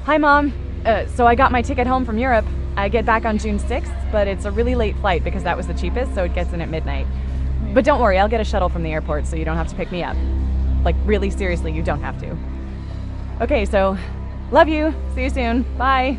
Hi, Mom. So I got my ticket home from Europe. I get back on June 6th, but it's a really late flight because that was the cheapest, so it gets in at midnight. But don't worry, I'll get a shuttle from the airport so you don't have to pick me up. Like, really seriously, you don't have to. Okay, so, love you. See you soon. Bye.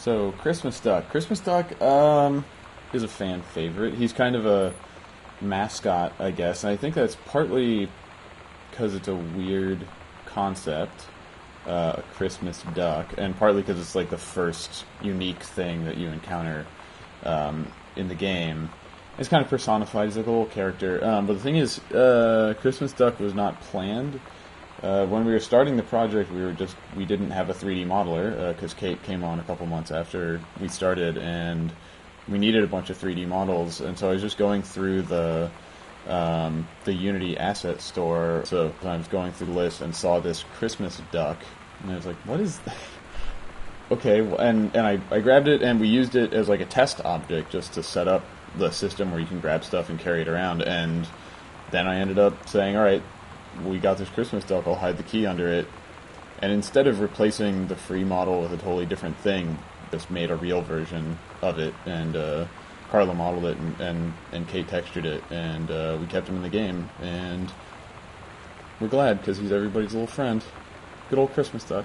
So, Christmas Duck. Christmas Duck is a fan favorite. He's kind of a mascot, I guess, and I think that's partly because it's a weird concept, a Christmas duck, and partly because it's like the first unique thing that you encounter in the game. It's kind of personified. He's like a little character. But the thing is, Christmas Duck was not planned. When we were starting the project, we didn't have a 3D modeler because Kate came on a couple months after we started, and we needed a bunch of 3D models. And so I was just going through the Unity asset store. So I was going through the list and saw this Christmas duck, and I was like, "What is that?" Okay, and I grabbed it, and we used it as like a test object just to set up the system where you can grab stuff and carry it around. And then I ended up saying, "All right, we got this Christmas duck, I'll hide the key under it." And instead of replacing the free model with a totally different thing, just made a real version of it, and Carla modeled it, and Kate textured it, and we kept him in the game, and we're glad, because he's everybody's little friend. Good old Christmas duck.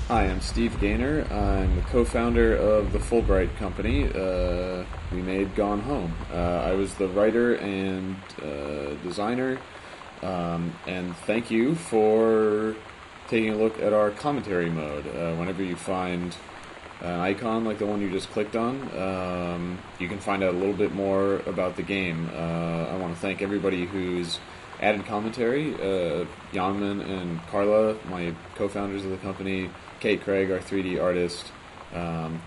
I am Steve Gaynor. I'm the co-founder of the Fulbright company. We made Gone Home. I was the writer and designer, and thank you for taking a look at our commentary mode. Whenever you find an icon like the one you just clicked on, you can find out a little bit more about the game. I want to thank everybody who's added commentary. Janman and Carla, my co-founders of the company, Kate Craig, our 3D artist,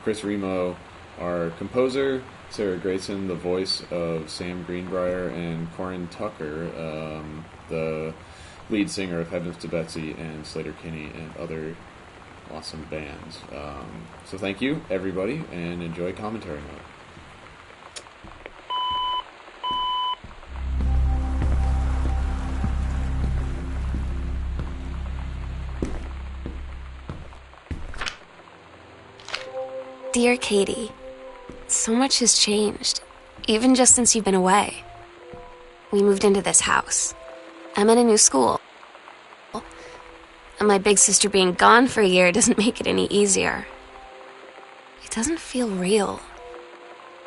Chris Remo, our composer, Sarah Grayson, the voice of Sam Greenbrier, and Corin Tucker, the lead singer of Heavens to Betsy and Slater Kinney and other awesome bands. So thank you, everybody, and enjoy commentary mode. Dear Katie, so much has changed, even just since you've been away. We moved into this house. I'm at a new school. And my big sister being gone for a year doesn't make it any easier. It doesn't feel real.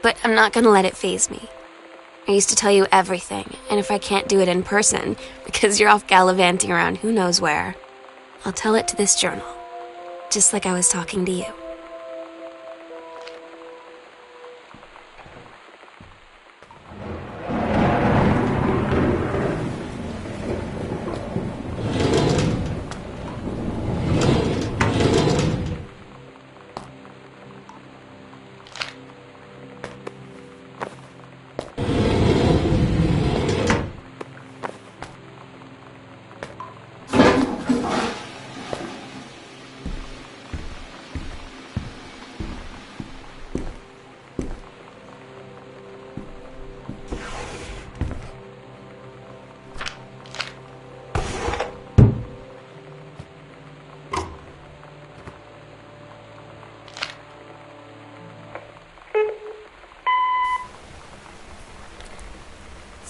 But I'm not gonna let it faze me. I used to tell you everything, and if I can't do it in person, because you're off gallivanting around who knows where, I'll tell it to this journal, just like I was talking to you.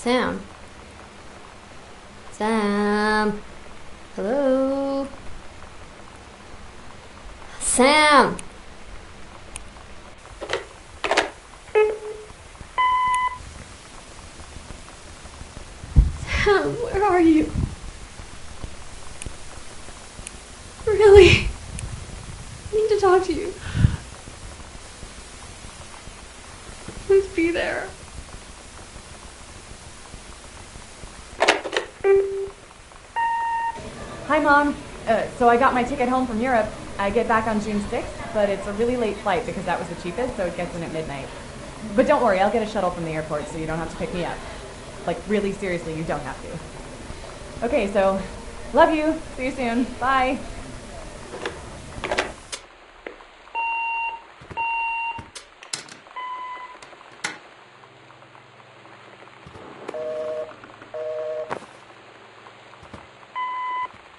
Sam? Sam? Hello? Sam! Sam, where are you? Really? I need to talk to you. Please be there. Hi, Mom. So I got my ticket home from Europe. I get back on June 6th, but it's a really late flight because that was the cheapest, so it gets in at midnight. But don't worry, I'll get a shuttle from the airport so you don't have to pick me up. Like, really seriously, you don't have to. Okay, so love you. See you soon. Bye.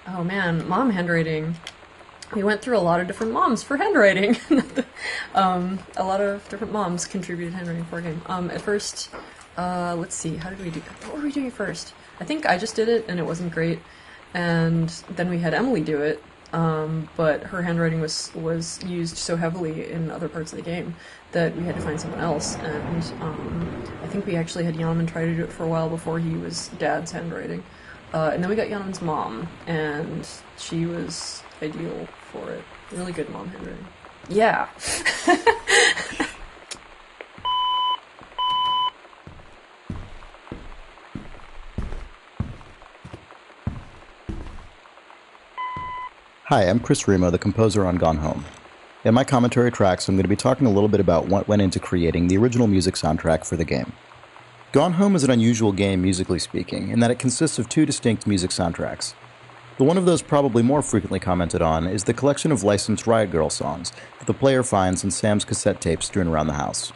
Oh man, mom handwriting. We went through a lot of different moms for handwriting. A lot of different moms contributed handwriting for a game. At first, let's see, how did we do that? What were we doing first? I think I just did it and it wasn't great. And then we had Emily do it, but her handwriting was used so heavily in other parts of the game that we had to find someone else. And I think we actually had Yaman try to do it for a while before he was Dad's handwriting. And then we got Yaman's mom, and she was ideal for it. Really good mom handwriting. Yeah. Hi, I'm Chris Remo, the composer on Gone Home. In my commentary tracks, I'm going to be talking a little bit about what went into creating the original music soundtrack for the game. Gone Home is an unusual game, musically speaking, in that it consists of two distinct music soundtracks. The one of those probably more frequently commented on is the collection of licensed Riot Girl songs that the player finds in Sam's cassette tapes strewn around the house.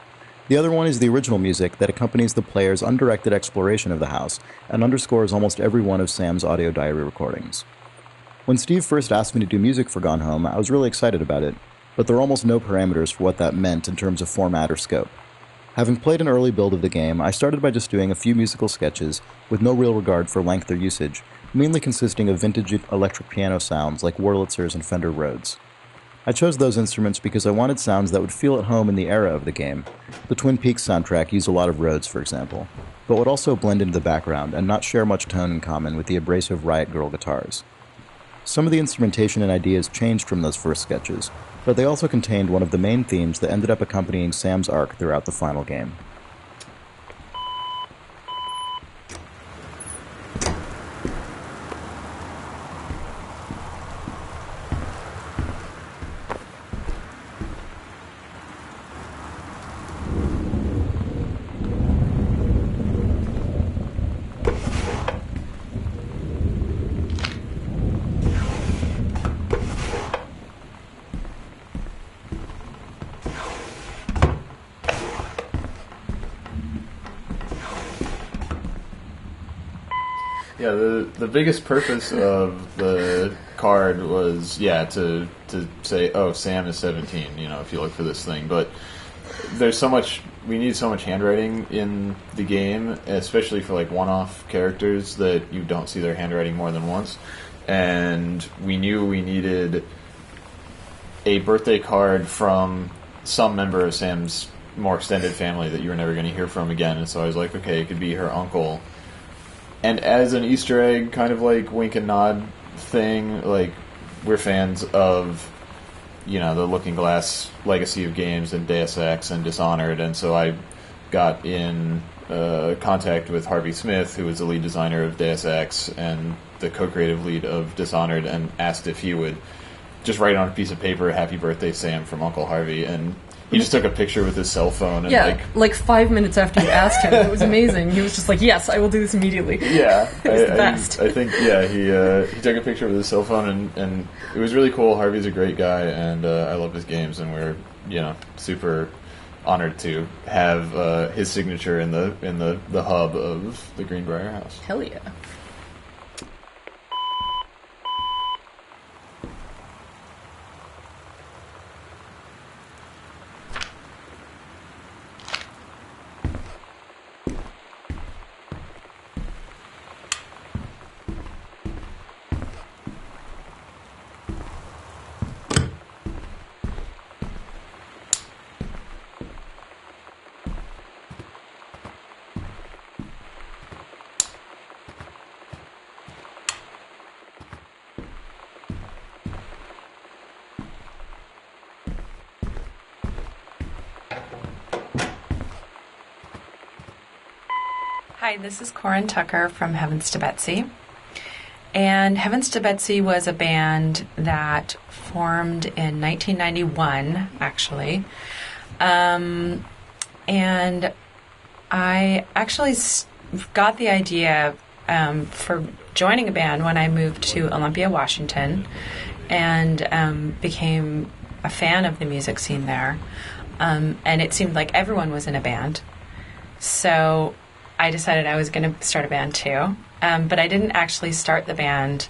The other one is the original music that accompanies the player's undirected exploration of the house and underscores almost every one of Sam's audio diary recordings. When Steve first asked me to do music for Gone Home, I was really excited about it, but there are almost no parameters for what that meant in terms of format or scope. Having played an early build of the game, I started by just doing a few musical sketches with no real regard for length or usage, mainly consisting of vintage electric piano sounds like Wurlitzers and Fender Rhodes. I chose those instruments because I wanted sounds that would feel at home in the era of the game. The Twin Peaks soundtrack used a lot of Rhodes, for example, but would also blend into the background and not share much tone in common with the abrasive Riot Girl guitars. Some of the instrumentation and ideas changed from those first sketches, but they also contained one of the main themes that ended up accompanying Sam's arc throughout the final game. Yeah, the biggest purpose of the card was, to say, oh, Sam is 17, if you look for this thing. But there's so much, we need so much handwriting in the game, especially for, one-off characters that you don't see their handwriting more than once. And we knew we needed a birthday card from some member of Sam's more extended family that you were never going to hear from again. And so I was like, okay, it could be her uncle. And as an Easter egg, kind of like wink and nod thing, we're fans of, the Looking Glass legacy of games and Deus Ex and Dishonored, and so I got in contact with Harvey Smith, who was the lead designer of Deus Ex and the co-creative lead of Dishonored, and asked if he would just write on a piece of paper, "Happy Birthday, Sam," from Uncle Harvey, and he just took a picture with his cell phone. And like 5 minutes after you asked him. It was amazing. He was just like, yes, I will do this immediately. Yeah. It was the best. I think, he took a picture with his cell phone, and it was really cool. Harvey's a great guy, and I love his games, and we're, super honored to have his signature in the hub of the Greenbrier house. Hell yeah. Hi, this is Corin Tucker from Heavens to Betsy. And Heavens to Betsy was a band that formed in 1991, actually. And I actually got the idea for joining a band when I moved to Olympia, Washington, and became a fan of the music scene there. And it seemed like everyone was in a band. So I decided I was going to start a band too. But I didn't actually start the band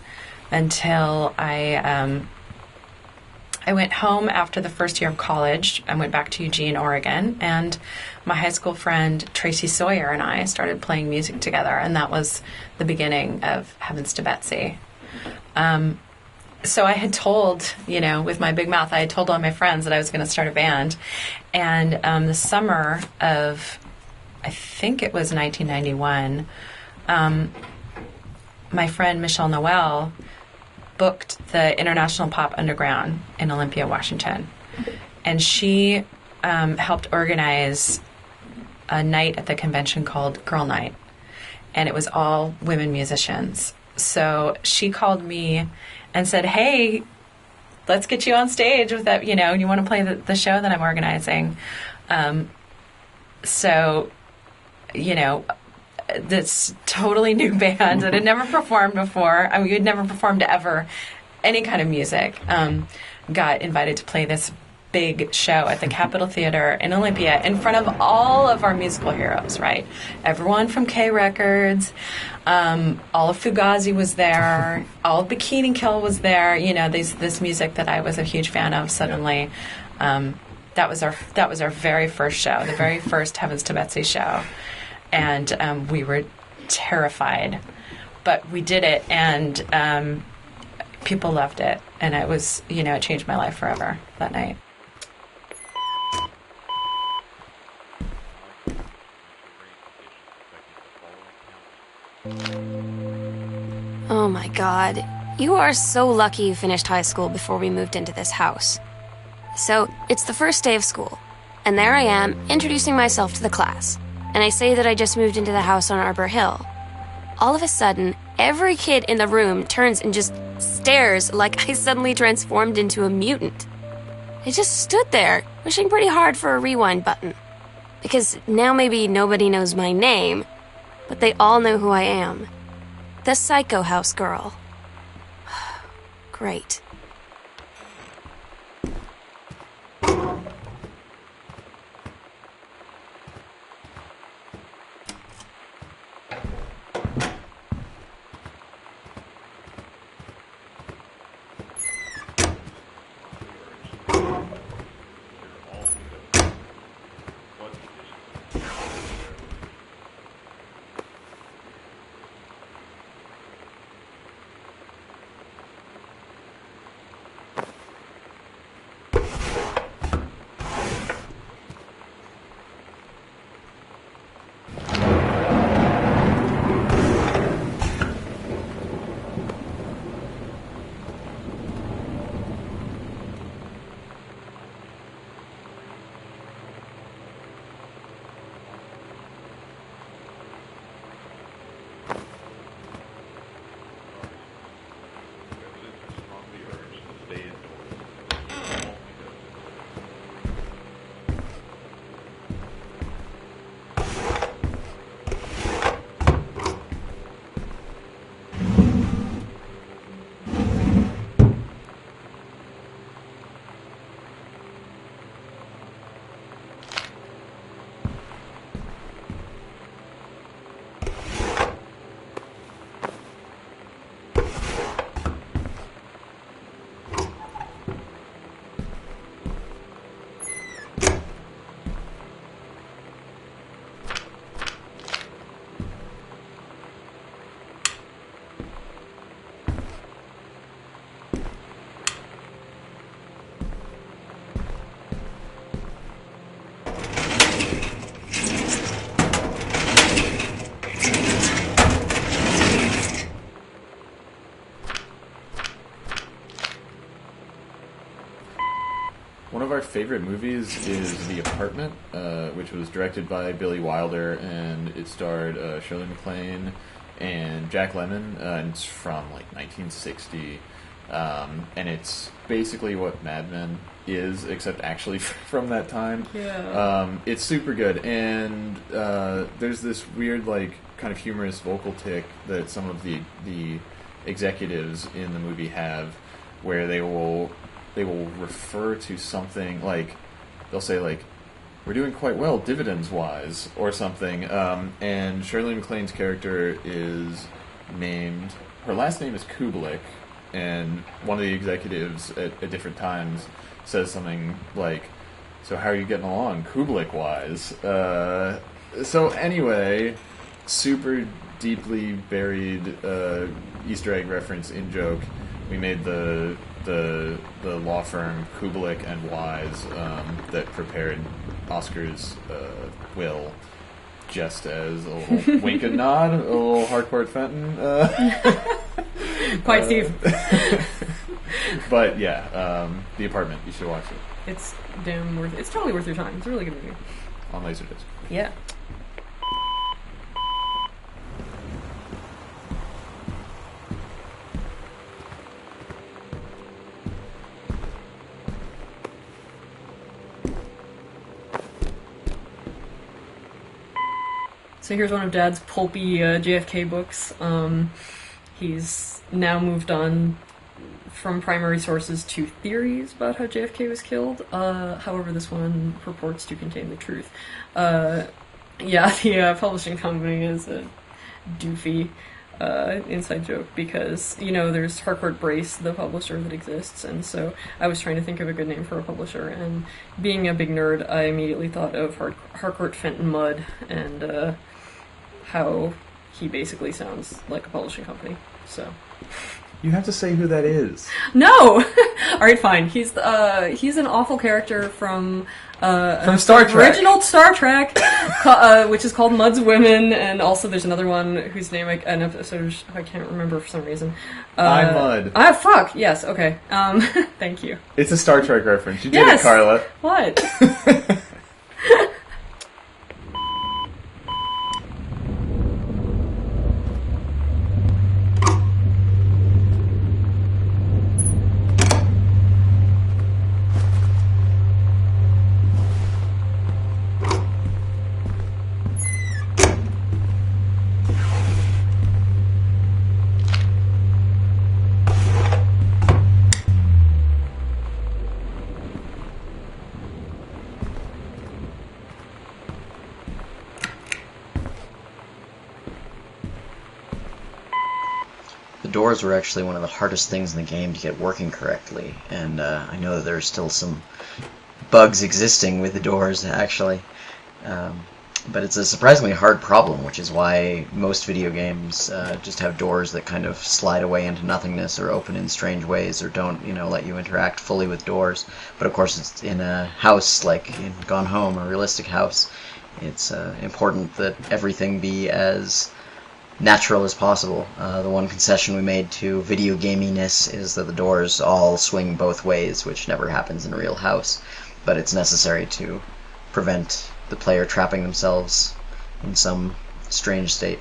until I went home after the first year of college. I went back to Eugene, Oregon, and my high school friend Tracy Sawyer and I started playing music together, and that was the beginning of Heavens to Betsy. So I had told, with my big mouth, I had told all my friends that I was going to start a band. And the summer of, I think it was 1991, my friend Michelle Noel booked the International Pop Underground in Olympia, Washington. And she helped organize a night at the convention called Girl Night. And it was all women musicians. So she called me and said, hey, let's get you on stage with that, you want to play the show that I'm organizing. This totally new band that had never performed before. I mean, we had never performed ever any kind of music. Got invited to play this big show at the Capitol Theater in Olympia in front of all of our musical heroes, right? Everyone from K Records, all of Fugazi was there, all of Bikini Kill was there. This music that I was a huge fan of suddenly. That was our very first show, the very first Heavens to Betsy show. And we were terrified, but we did it, and people loved it, and it was, it changed my life forever that night. Oh my god. You are so lucky you finished high school before we moved into this house. So, it's the first day of school, and there I am, introducing myself to the class. And I say that I just moved into the house on Arbor Hill. All of a sudden, every kid in the room turns and just stares like I suddenly transformed into a mutant. I just stood there, wishing pretty hard for a rewind button. Because now maybe nobody knows my name, but they all know who I am. The Psycho House Girl. Great. One of our favorite movies is The Apartment, which was directed by Billy Wilder, and it starred Shirley MacLaine and Jack Lemmon, and it's from like 1960, and it's basically what Mad Men is, except actually from that time. Yeah. It's super good, and there's this weird, like, kind of humorous vocal tick that some of the executives in the movie have, where they will refer to something like, they'll say, like, we're doing quite well dividends-wise, or something, and Shirley MacLaine's character is named, her last name is Kubelik, and one of the executives at different times says something like, so how are you getting along, Kubelik-wise? So anyway, super deeply buried Easter egg reference in joke. We made the law firm Kubelik and Wise that prepared Oscar's will just as a little wink and nod, a little Harcourt Fenton. Quite Steve. But yeah, The Apartment, you should watch it. It's damn worth it. It's totally worth your time. It's a really good movie. On Laserdisc. Yeah. So here's one of Dad's pulpy JFK books. He's now moved on from primary sources to theories about how JFK was killed. However, this one purports to contain the truth. The publishing company is a doofy inside joke because, there's Harcourt Brace, the publisher that exists, and so I was trying to think of a good name for a publisher, and being a big nerd, I immediately thought of Harcourt Fenton Mudd, and how he basically sounds like a publishing company, so... You have to say who that is. No! Alright, fine. He's an awful character from Star Trek. Original Star Trek, which is called Mudd's Women, and also there's another one whose name I can't remember for some reason. I'm Mudd. Ah, fuck! Yes, okay. Thank you. It's a Star Trek reference. You did it, Carla. What? The doors were actually one of the hardest things in the game to get working correctly, and I know that there's still some bugs existing with the doors, actually. But it's a surprisingly hard problem, which is why most video games just have doors that kind of slide away into nothingness or open in strange ways or don't, let you interact fully with doors. But of course, it's in a house like in Gone Home, a realistic house. It's important that everything be as natural as possible. The one concession we made to video gaminess is that the doors all swing both ways, which never happens in a real house, but it's necessary to prevent the player trapping themselves in some strange state.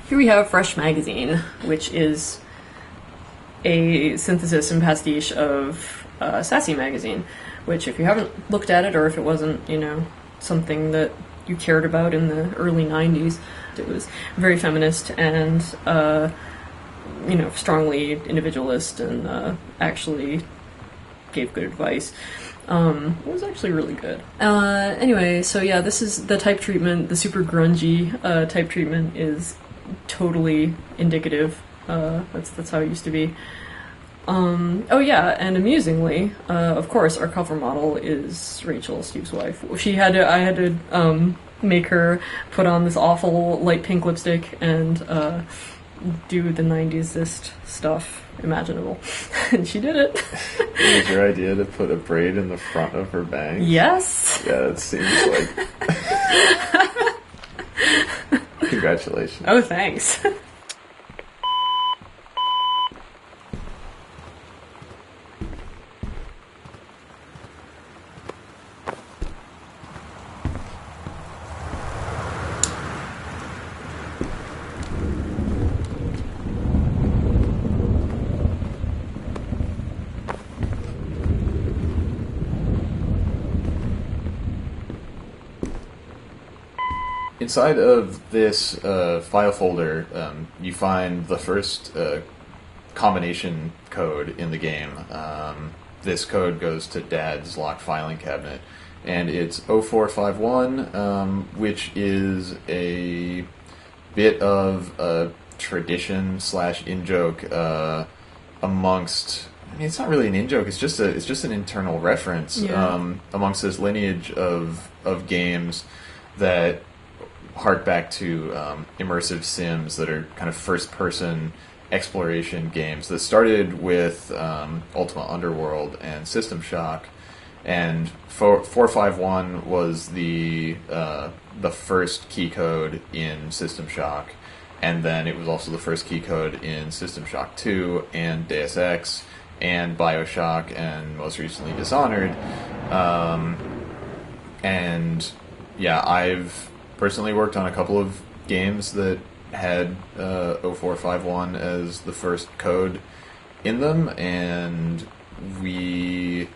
Here we have Fresh Magazine, which is a synthesis and pastiche of Sassy Magazine, which if you haven't looked at it, or if it wasn't, something that you cared about in the early 90s, it was very feminist and, strongly individualist and actually gave good advice. It was actually really good. Anyway, so yeah, this is the type treatment. The super grungy type treatment is totally indicative. That's how it used to be. Oh yeah, and amusingly, of course, our cover model is Rachel, Steve's wife. I had to make her put on this awful light pink lipstick and do the 90s-ist stuff imaginable. And she did it. It was your idea to put a braid in the front of her bangs? Yes. Yeah, it seems like... Congratulations. Oh, thanks. Inside of this file folder, you find the first combination code in the game. This code goes to Dad's locked filing cabinet, and it's 0451, which is a bit of a tradition / in-joke amongst... I mean, it's not really an in-joke, it's just an internal reference amongst this lineage of games that hark back to immersive sims that are kind of first-person exploration games that started with Ultima Underworld and System Shock, and 451 was the first key code in System Shock, and then it was also the first key code in System Shock 2 and Deus Ex and BioShock and most recently Dishonored. And yeah, I've personally worked on a couple of games that had 0451 as the first code in them, and we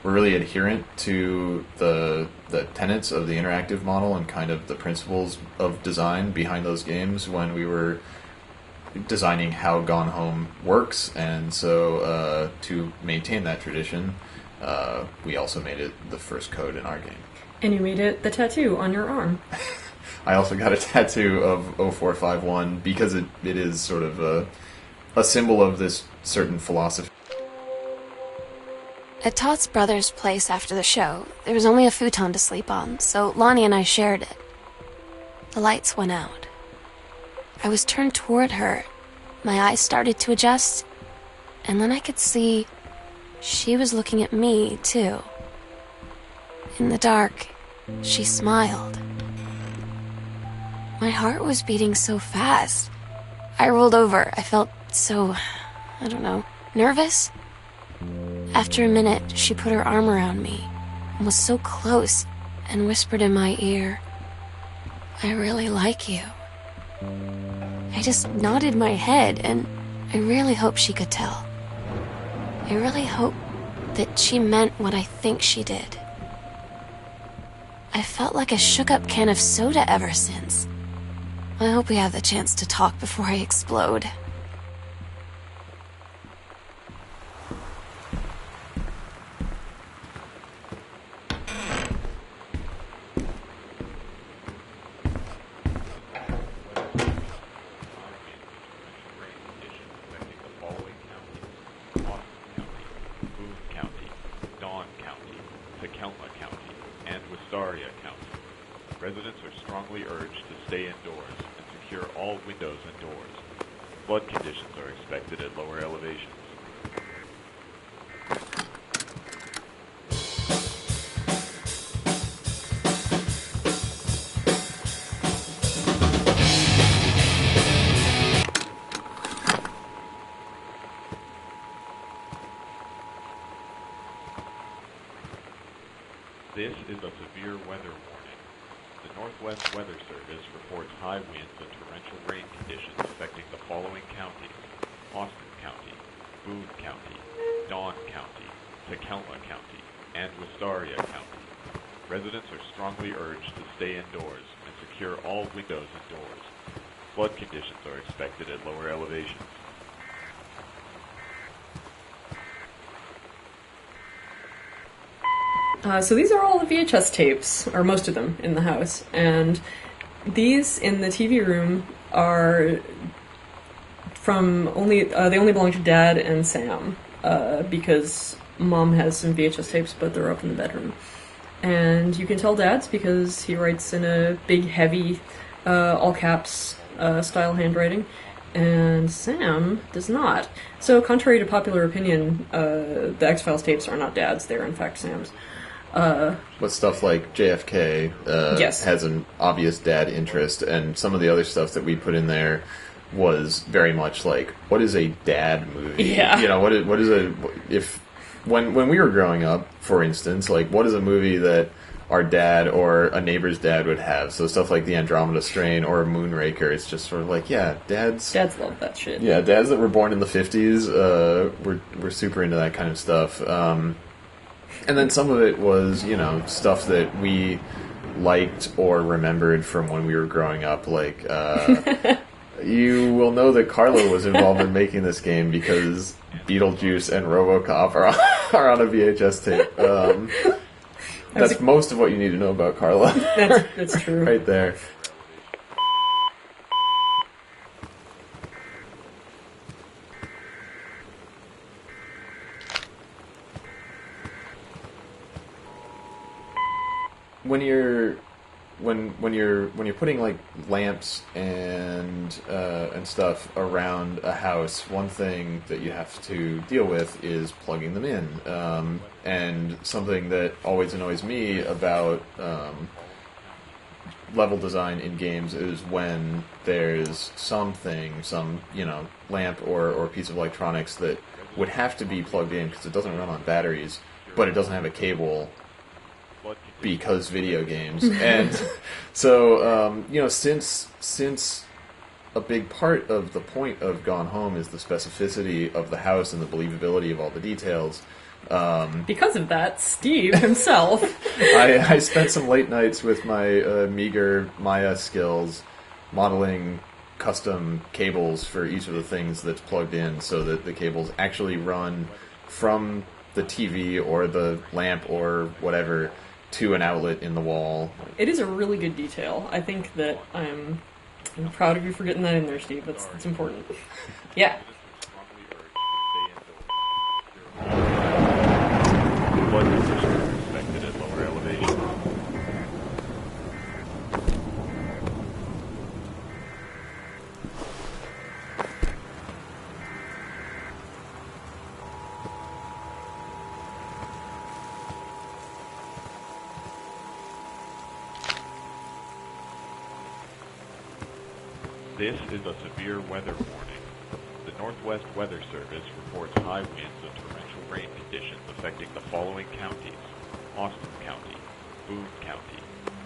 were really adherent to the tenets of the interactive model and kind of the principles of design behind those games when we were designing how Gone Home works, and so to maintain that tradition, we also made it the first code in our game. And you made it the tattoo on your arm. I also got a tattoo of 0451 because it is sort of a symbol of this certain philosophy. At Todd's brother's place after the show, there was only a futon to sleep on, so Lonnie and I shared it. The lights went out. I was turned toward her. My eyes started to adjust, and then I could see she was looking at me, too. In the dark, she smiled. My heart was beating so fast. I rolled over. I felt so, I don't know, nervous. After a minute, she put her arm around me and was so close and whispered in my ear, "I really like you." I just nodded my head, and I really hope she could tell. I really hope that she meant what I think she did. I felt like a shook-up can of soda ever since. I hope we have the chance to talk before I explode. Residents are strongly urged to stay indoors and secure all windows and doors. Flood conditions are expected at lower elevations. This is a severe weather warning. The Northwest Weather Service reports high winds and torrential rain conditions affecting the following counties: Austin County, Boone County, Dawn County, Tacoma County, and Wistaria County. Residents are strongly urged to stay indoors and secure all windows and doors. Flood conditions are expected at lower elevations. So these are all the VHS tapes, or most of them, in the house. And these in the TV room are from they only belong to Dad and Sam, because Mom has some VHS tapes, but they're up in the bedroom. And you can tell Dad's because he writes in a big, heavy, all caps style handwriting, and Sam does not. So, contrary to popular opinion, the X-Files tapes are not Dad's, they're in fact Sam's. But stuff like JFK Yes. has an obvious dad interest, and some of the other stuff that we put in there was very much like, what is a dad movie? Yeah. You know, what is a... When we were growing up, for instance, like, what is a movie that our dad or a neighbor's dad would have? So stuff like The Andromeda Strain or Moonraker, it's just sort of like, yeah, dads love that shit. Yeah, dads that were born in the 50s were super into that kind of stuff. And then some of it was, you know, stuff that we liked or remembered from when we were growing up, like... You will know that Carla was involved in making this game because Beetlejuice and RoboCop are on a VHS tape. That's most of what you need to know about Carla. That's true. Right there. When you're putting like lamps and stuff around a house, one thing that you have to deal with is plugging them in. And something that always annoys me about level design in games is when there's some lamp or piece of electronics that would have to be plugged in because it doesn't run on batteries, but it doesn't have a cable. Because video games. And so, since a big part of the point of Gone Home is the specificity of the house and the believability of all the details. Because of that, Steve himself... I spent some late nights with my meager Maya skills modeling custom cables for each of the things that's plugged in so that the cables actually run from the TV or the lamp or whatever to an outlet in the wall. It is a really good detail. I think that I'm proud of you for getting that in there, Steve. That's important. Yeah. Blood conditions are expected at lower elevations. This is a severe weather warning. The Northwest Weather Service reports high winds and torrential rain conditions affecting the following counties: Austin County, Boone County,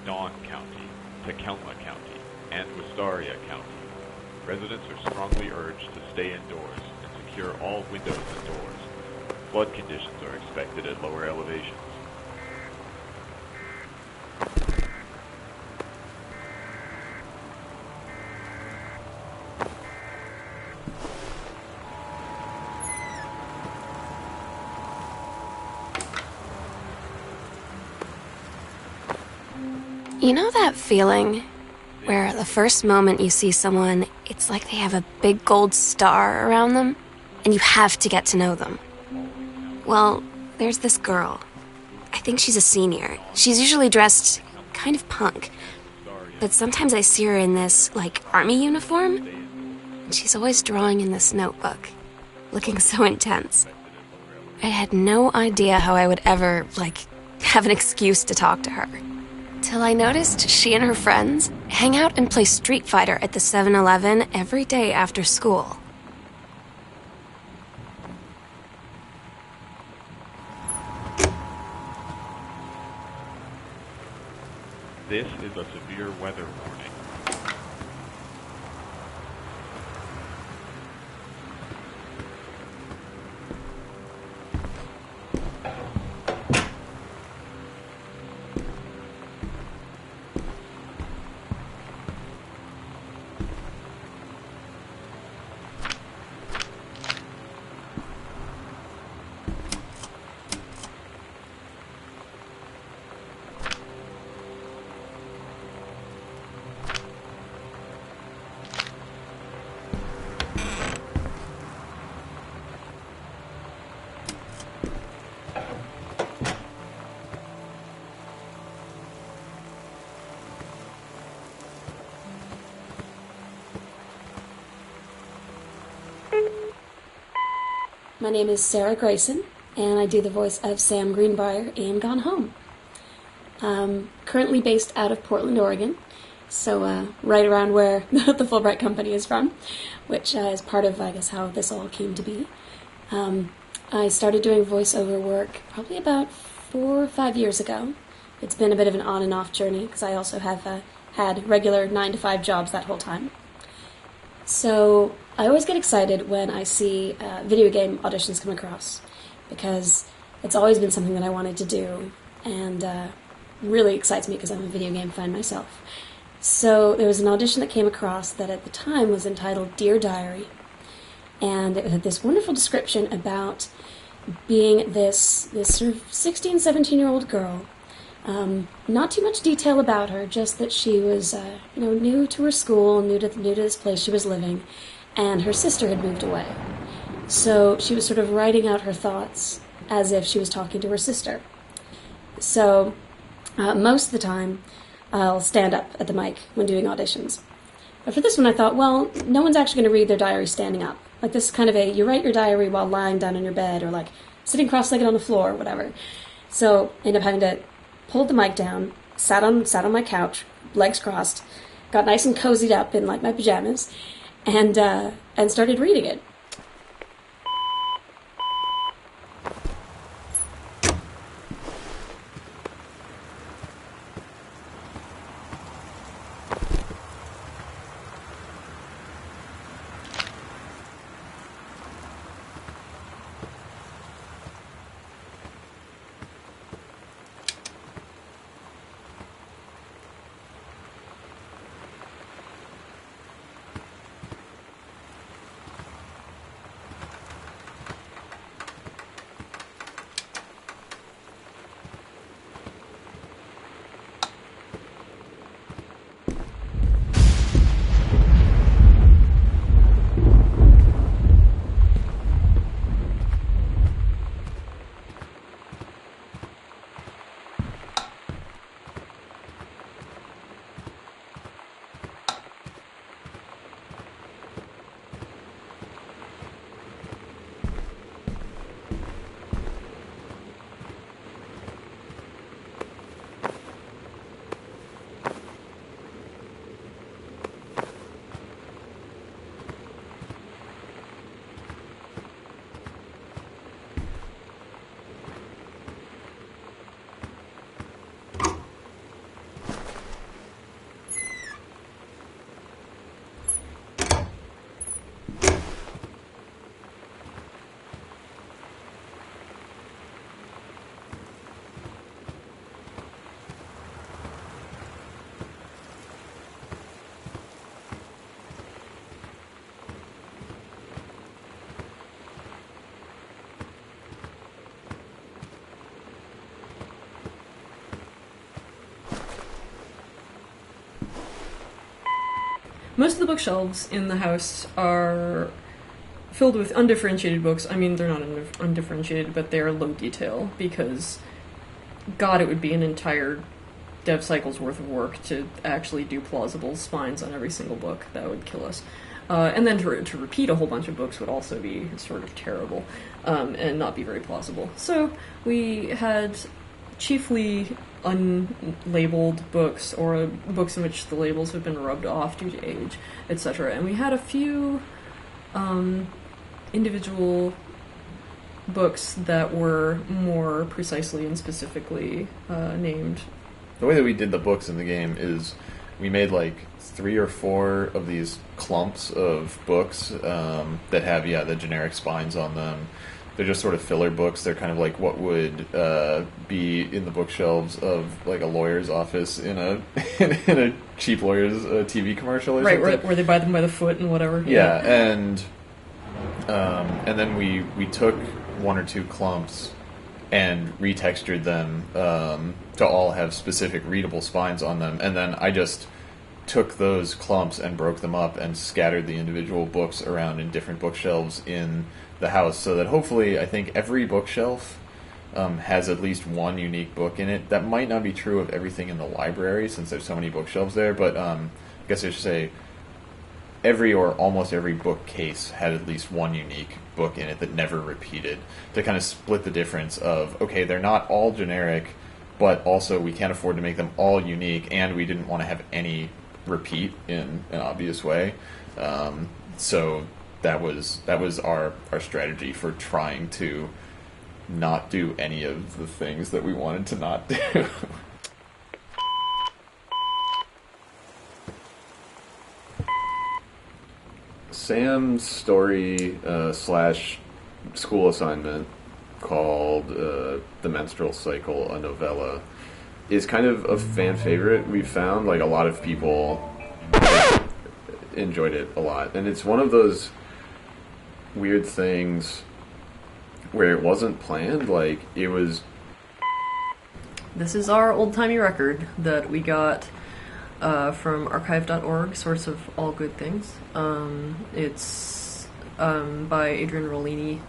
Dawn County, Tacoma County, and Wistaria County. Residents are strongly urged to stay indoors and secure all windows and doors. Flood conditions are expected at lower elevations. You know that feeling where the first moment you see someone, it's like they have a big gold star around them, and you have to get to know them? Well, there's this girl. I think she's a senior. She's usually dressed kind of punk, but sometimes I see her in this, army uniform, and she's always drawing in this notebook, looking so intense. I had no idea how I would ever, have an excuse to talk to her. Till I noticed she and her friends hang out and play Street Fighter at the 7-Eleven every day after school. This is a severe weather warning. My name is Sarah Grayson, and I do the voice of Sam Greenbrier in Gone Home. Currently based out of Portland, Oregon, so right around where the Fulbright Company is from, which is part of, I guess, how this all came to be. I started doing voiceover work probably about 4 or 5 years ago. It's been a bit of an on and off journey, because I also have had regular 9-to-5 jobs that whole time. So I always get excited when I see video game auditions come across, because it's always been something that I wanted to do, and really excites me because I'm a video game fan myself. So there was an audition that came across that at the time was entitled Dear Diary, and it had this wonderful description about being this sort of 16, 17-year-old girl. Not too much detail about her, just that she was new to her school, new to this place she was living, and her sister had moved away. So she was sort of writing out her thoughts as if she was talking to her sister. So most of the time, I'll stand up at the mic when doing auditions. But for this one, I thought, well, no one's actually going to read their diary standing up. Like, this is kind of you write your diary while lying down on your bed, or like sitting cross-legged on the floor, or whatever. So I ended up having to pull the mic down, sat on my couch, legs crossed, got nice and cozied up in like my pajamas, and started reading it. Most of the bookshelves in the house are filled with undifferentiated books. I mean, they're not undifferentiated, but they're low detail, because, God, it would be an entire dev cycle's worth of work to actually do plausible spines on every single book. That would kill us. And then to repeat a whole bunch of books would also be sort of terrible, and not be very plausible. So we had chiefly unlabeled books, or books in which the labels have been rubbed off due to age, etc. And we had a few individual books that were more precisely and specifically named. The way that we did the books in the game is we made like 3 or 4 of these clumps of books that have, the generic spines on them. They're just sort of filler books. They're kind of like what would be in the bookshelves of like a lawyer's office in a in a cheap lawyer's TV commercial or right, something. Where they buy them by the foot and whatever. Yeah, and then we took 1 or 2 clumps and retextured them to all have specific readable spines on them, and then I just took those clumps and broke them up and scattered the individual books around in different bookshelves in the house, so that hopefully I think every bookshelf has at least one unique book in it. That might not be true of everything in the library since there's so many bookshelves there, but I guess I should say every or almost every bookcase had at least one unique book in it that never repeated, to kind of split the difference of, okay, they're not all generic, but also we can't afford to make them all unique, and we didn't want to have any repeat in an obvious way. So that was our strategy for trying to not do any of the things that we wanted to not do. Sam's story slash school assignment called The Menstrual Cycle, a novella, is kind of a fan favorite. We found like a lot of people enjoyed it a lot, and it's one of those weird things where it wasn't planned. Like, it was... This is our old-timey record that we got from archive.org, source of all good things. It's by Adrian Rollini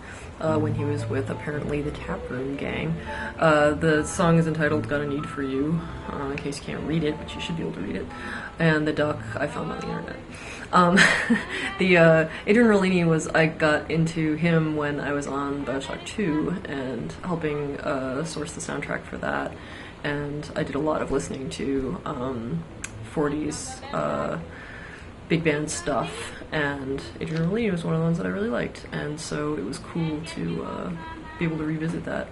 when he was with, apparently, the Taproom Gang. The song is entitled Got a Need for You, in case you can't read it, but you should be able to read it. And the duck I found on the internet. Adrian Rollini I got into him when I was on Bioshock 2 and helping source the soundtrack for that. And I did a lot of listening to 40s big band stuff, and Adrian Rollini was one of the ones that I really liked, and so it was cool to be able to revisit that.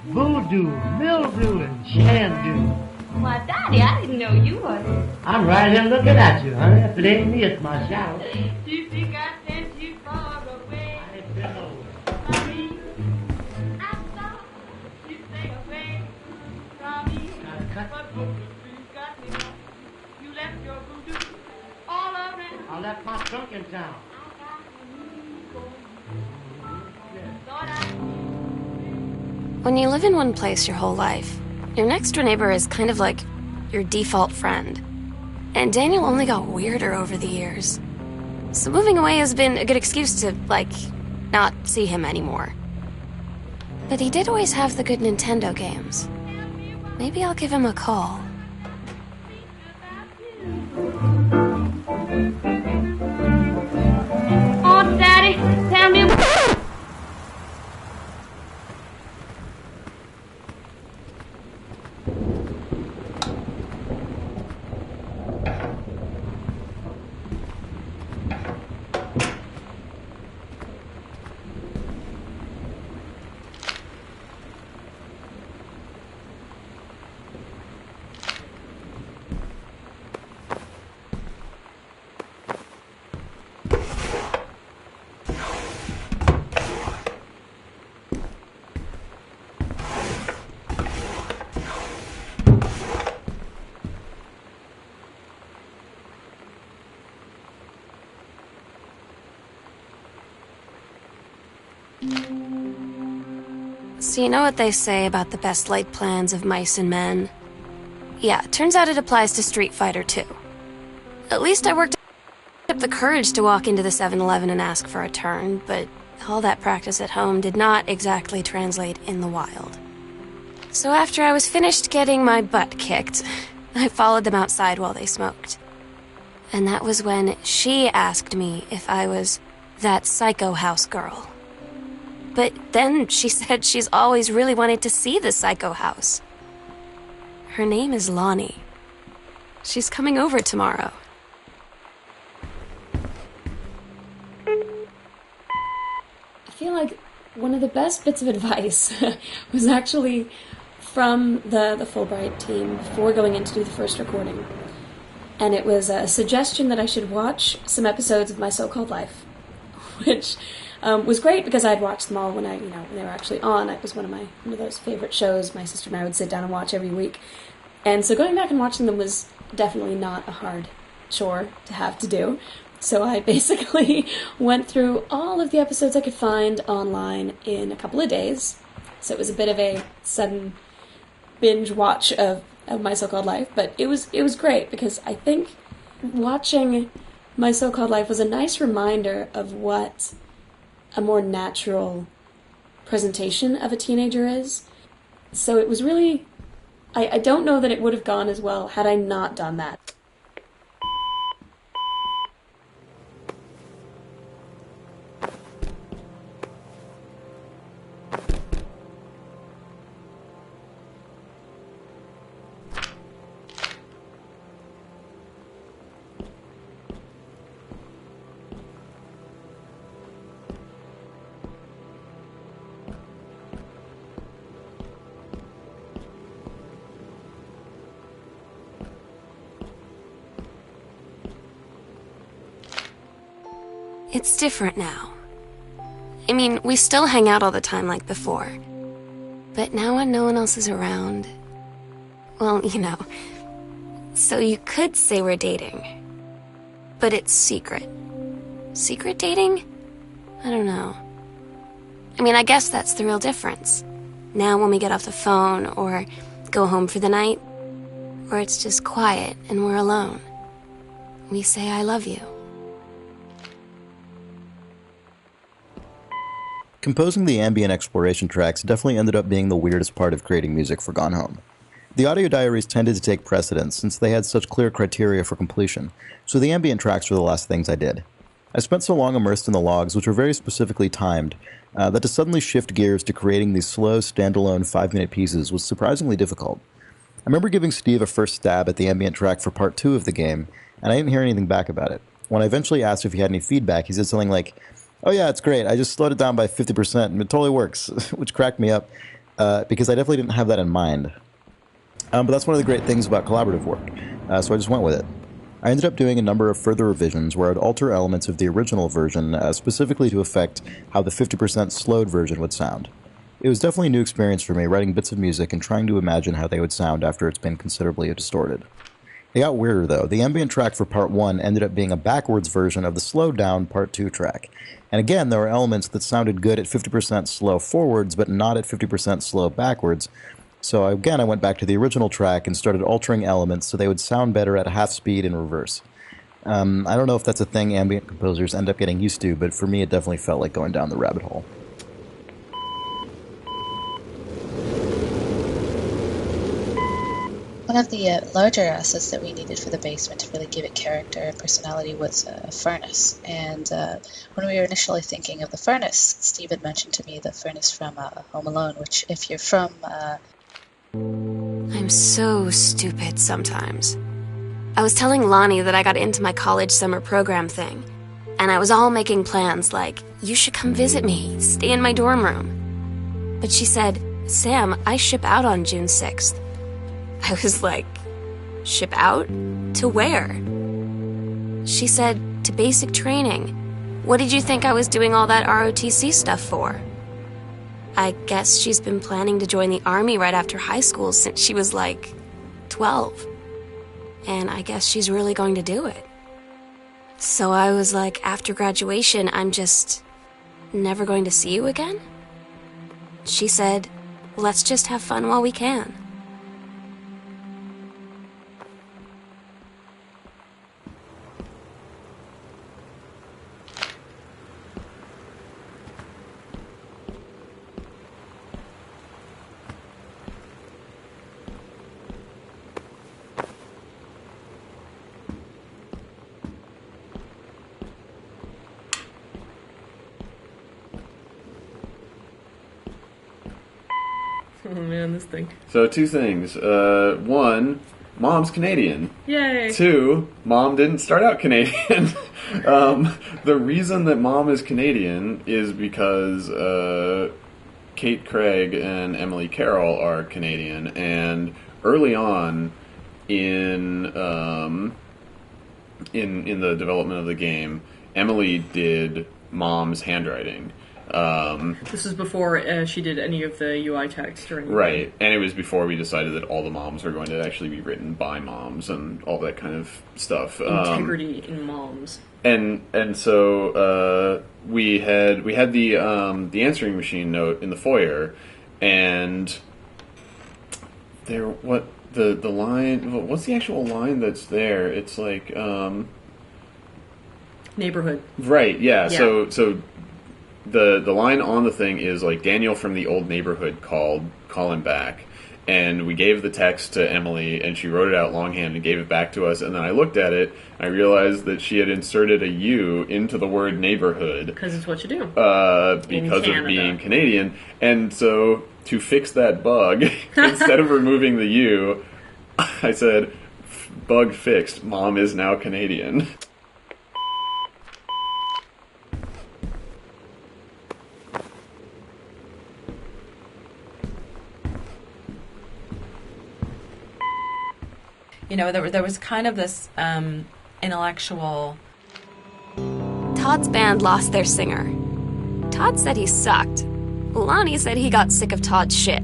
Voodoo, mildew, and shandu. Why, Daddy, I didn't know you were. I'm right here looking at you, honey. If it ain't me, it's my shadow. You think I sent you far away? I ain't been over. I thought you'd stay away from me. But voodoo got me wrong. You left your voodoo all around. I left my trunk in town. When you live in one place your whole life, your next door neighbor is kind of like your default friend. And Daniel only got weirder over the years. So moving away has been a good excuse to, not see him anymore. But he did always have the good Nintendo games. Maybe I'll give him a call. Oh, Daddy, tell me. So you know what they say about the best laid plans of mice and men? Yeah, turns out it applies to Street Fighter too. At least I worked up the courage to walk into the 7-Eleven and ask for a turn, but all that practice at home did not exactly translate in the wild. So after I was finished getting my butt kicked, I followed them outside while they smoked. And that was when she asked me if I was that psycho house girl. But then she said she's always really wanted to see the psycho house. Her name is Lonnie. She's coming over tomorrow. I feel like one of the best bits of advice was actually from the Fulbright team before going in to do the first recording. And it was a suggestion that I should watch some episodes of My So-Called Life, which was great because I'd watched them all when when they were actually on. It was one of those favorite shows my sister and I would sit down and watch every week. And so going back and watching them was definitely not a hard chore to have to do. So I basically went through all of the episodes I could find online in a couple of days. So it was a bit of a sudden binge watch of My So-Called Life, but it was great because I think watching My So-Called Life was a nice reminder of what a more natural presentation of a teenager is. So it was really... I don't know that it would have gone as well had I not done that. It's different now. I mean, we still hang out all the time like before. But now when no one else is around... Well, you know. So you could say we're dating. But it's secret. Secret dating? I don't know. I mean, I guess that's the real difference. Now when we get off the phone, or go home for the night, or it's just quiet and we're alone, we say I love you. Composing the ambient exploration tracks definitely ended up being the weirdest part of creating music for Gone Home. The audio diaries tended to take precedence since they had such clear criteria for completion, so the ambient tracks were the last things I did. I spent so long immersed in the logs, which were very specifically timed, that to suddenly shift gears to creating these slow, standalone 5-minute pieces was surprisingly difficult. I remember giving Steve a first stab at the ambient track for part 2 of the game, and I didn't hear anything back about it. When I eventually asked if he had any feedback, he said something like, "Oh yeah, it's great, I just slowed it down by 50% and it totally works," which cracked me up, because I definitely didn't have that in mind. But that's one of the great things about collaborative work, so I just went with it. I ended up doing a number of further revisions where I'd alter elements of the original version specifically to affect how the 50% slowed version would sound. It was definitely a new experience for me, writing bits of music and trying to imagine how they would sound after it's been considerably distorted. It got weirder though. The ambient track for part 1 ended up being a backwards version of the slowed down part 2 track. And again, there were elements that sounded good at 50% slow forwards, but not at 50% slow backwards. So again, I went back to the original track and started altering elements so they would sound better at half speed in reverse. I don't know if that's a thing ambient composers end up getting used to, but for me it definitely felt like going down the rabbit hole. One of the larger assets that we needed for the basement to really give it character and personality was a furnace. And when we were initially thinking of the furnace, Steve had mentioned to me the furnace from Home Alone, which if you're from... I'm so stupid sometimes. I was telling Lonnie that I got into my college summer program thing, and I was all making plans like, you should come visit me, stay in my dorm room. But she said, Sam, I ship out on June 6th. I was like, ship out? To where? She said, to basic training. What did you think I was doing all that ROTC stuff for? I guess she's been planning to join the army right after high school since she was like 12. And I guess she's really going to do it. So I was like, after graduation, I'm just never going to see you again? She said, let's just have fun while we can. Oh man, this thing. So 2 things. 1, Mom's Canadian. Yay! 2, Mom didn't start out Canadian. The reason that Mom is Canadian is because Kate Craig and Emily Carroll are Canadian, and early on in the development of the game, Emily did Mom's handwriting. This is before she did any of the UI text or anything. Right, and it was before we decided that all the moms were going to actually be written by moms and all that kind of stuff. Integrity in moms. And so we had the answering machine note in the foyer, and there the line. What's the actual line that's there? It's like neighborhood. Right. Yeah. So. The line on the thing is like, Daniel from the old neighborhood called, call him back. And we gave the text to Emily, and she wrote it out longhand and gave it back to us. And then I looked at it, I realized that she had inserted a U into the word neighborhood. Because it's what you do. Because of being Canadian. And so, to fix that bug, instead of removing the U, I said, bug fixed, Mom is now Canadian. You know, there was kind of this intellectual Todd's band lost their singer. Todd said he sucked. Lonnie said he got sick of Todd's shit,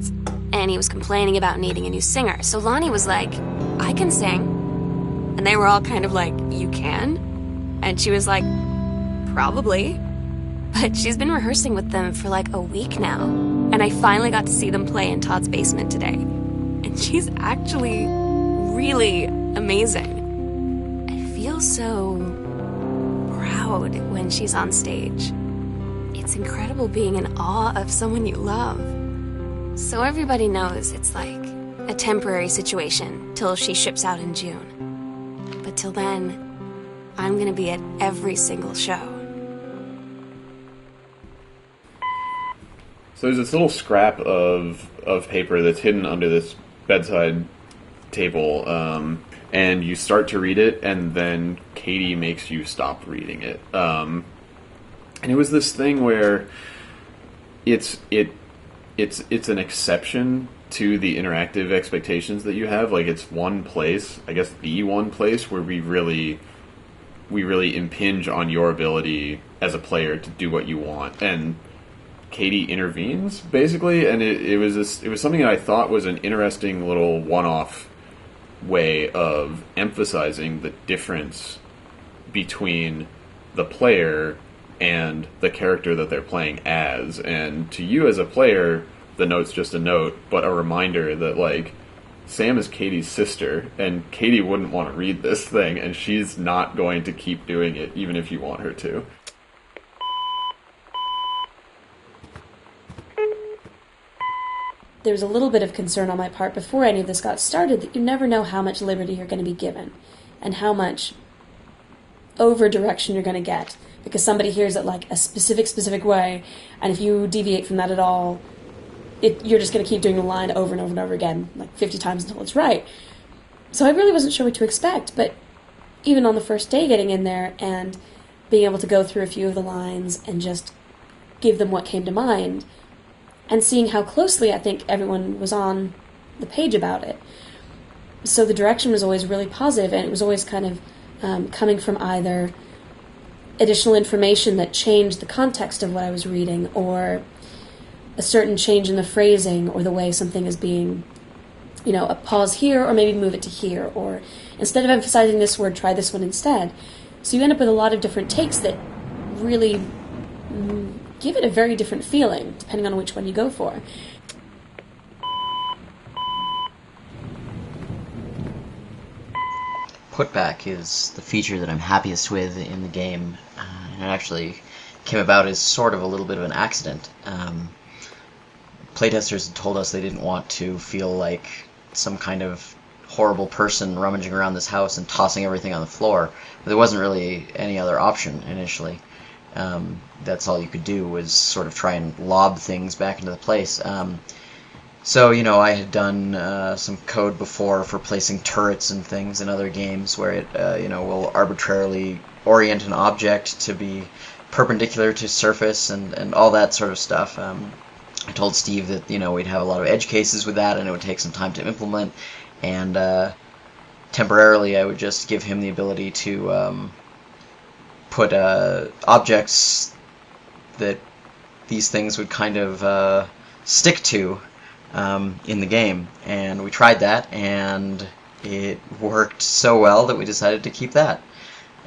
and he was complaining about needing a new singer. So Lonnie was like, I can sing. And they were all kind of like, you can? And she was like, probably. But she's been rehearsing with them for like a week now. And I finally got to see them play in Todd's basement today. And she's actually really amazing. I feel so proud when she's on stage. It's incredible being in awe of someone you love. So everybody knows it's like a temporary situation till she ships out in June. But till then, I'm gonna be at every single show. So there's this little scrap of paper that's hidden under this bedside table, and you start to read it, and then Katie makes you stop reading it. And it was this thing where it's an exception to the interactive expectations that you have. Like, it's one place, I guess the one place where we really impinge on your ability as a player to do what you want. And Katie intervenes, basically, and it was something that I thought was an interesting little one-off way of emphasizing the difference between the player and the character that they're playing as. And to you as a player, the note's just a note, but a reminder that, like, Sam is Katie's sister, and Katie wouldn't want to read this thing, and she's not going to keep doing it, even if you want her to. There was a little bit of concern on my part before any of this got started that you never know how much liberty you're going to be given and how much over-direction you're going to get, because somebody hears it like a specific way, and if you deviate from that at all, you're just going to keep doing the line over and over and over again, like 50 times until it's right. So I really wasn't sure what to expect, but even on the first day getting in there and being able to go through a few of the lines and just give them what came to mind, and seeing how closely I think everyone was on the page about it. So the direction was always really positive, and it was always kind of coming from either additional information that changed the context of what I was reading, or a certain change in the phrasing or the way something is being, a pause here, or maybe move it to here, or instead of emphasizing this word, try this one instead. So you end up with a lot of different takes that really give it a very different feeling, depending on which one you go for. Putback is the feature that I'm happiest with in the game, and it actually came about as sort of a little bit of an accident. Playtesters had told us they didn't want to feel like some kind of horrible person rummaging around this house and tossing everything on the floor. But there wasn't really any other option initially. That's all you could do was sort of try and lob things back into the place. So, I had done some code before for placing turrets and things in other games where it, will arbitrarily orient an object to be perpendicular to surface and all that sort of stuff. I told Steve that, we'd have a lot of edge cases with that and it would take some time to implement, and temporarily I would just give him the ability to put objects that these things would kind of stick to in the game. And we tried that, and it worked so well that we decided to keep that.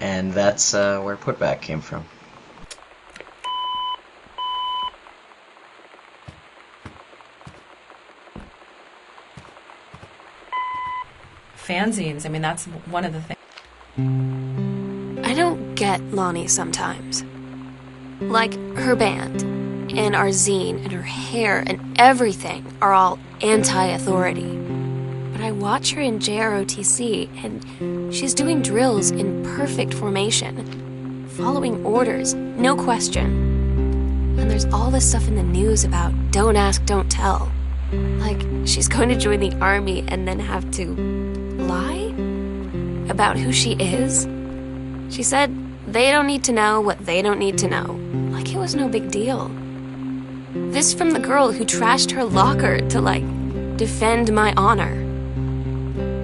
And that's where Putback came from. Fanzines, that's one of the things. I don't get Lonnie sometimes. Like, her band, and our zine, and her hair, and everything are all anti-authority. But I watch her in JROTC, and she's doing drills in perfect formation, following orders, no question. And there's all this stuff in the news about don't ask, don't tell. Like, she's going to join the army and then have to lie about who she is. She said they don't need to know what they don't need to know. Like it was no big deal. This from the girl who trashed her locker to, defend my honor.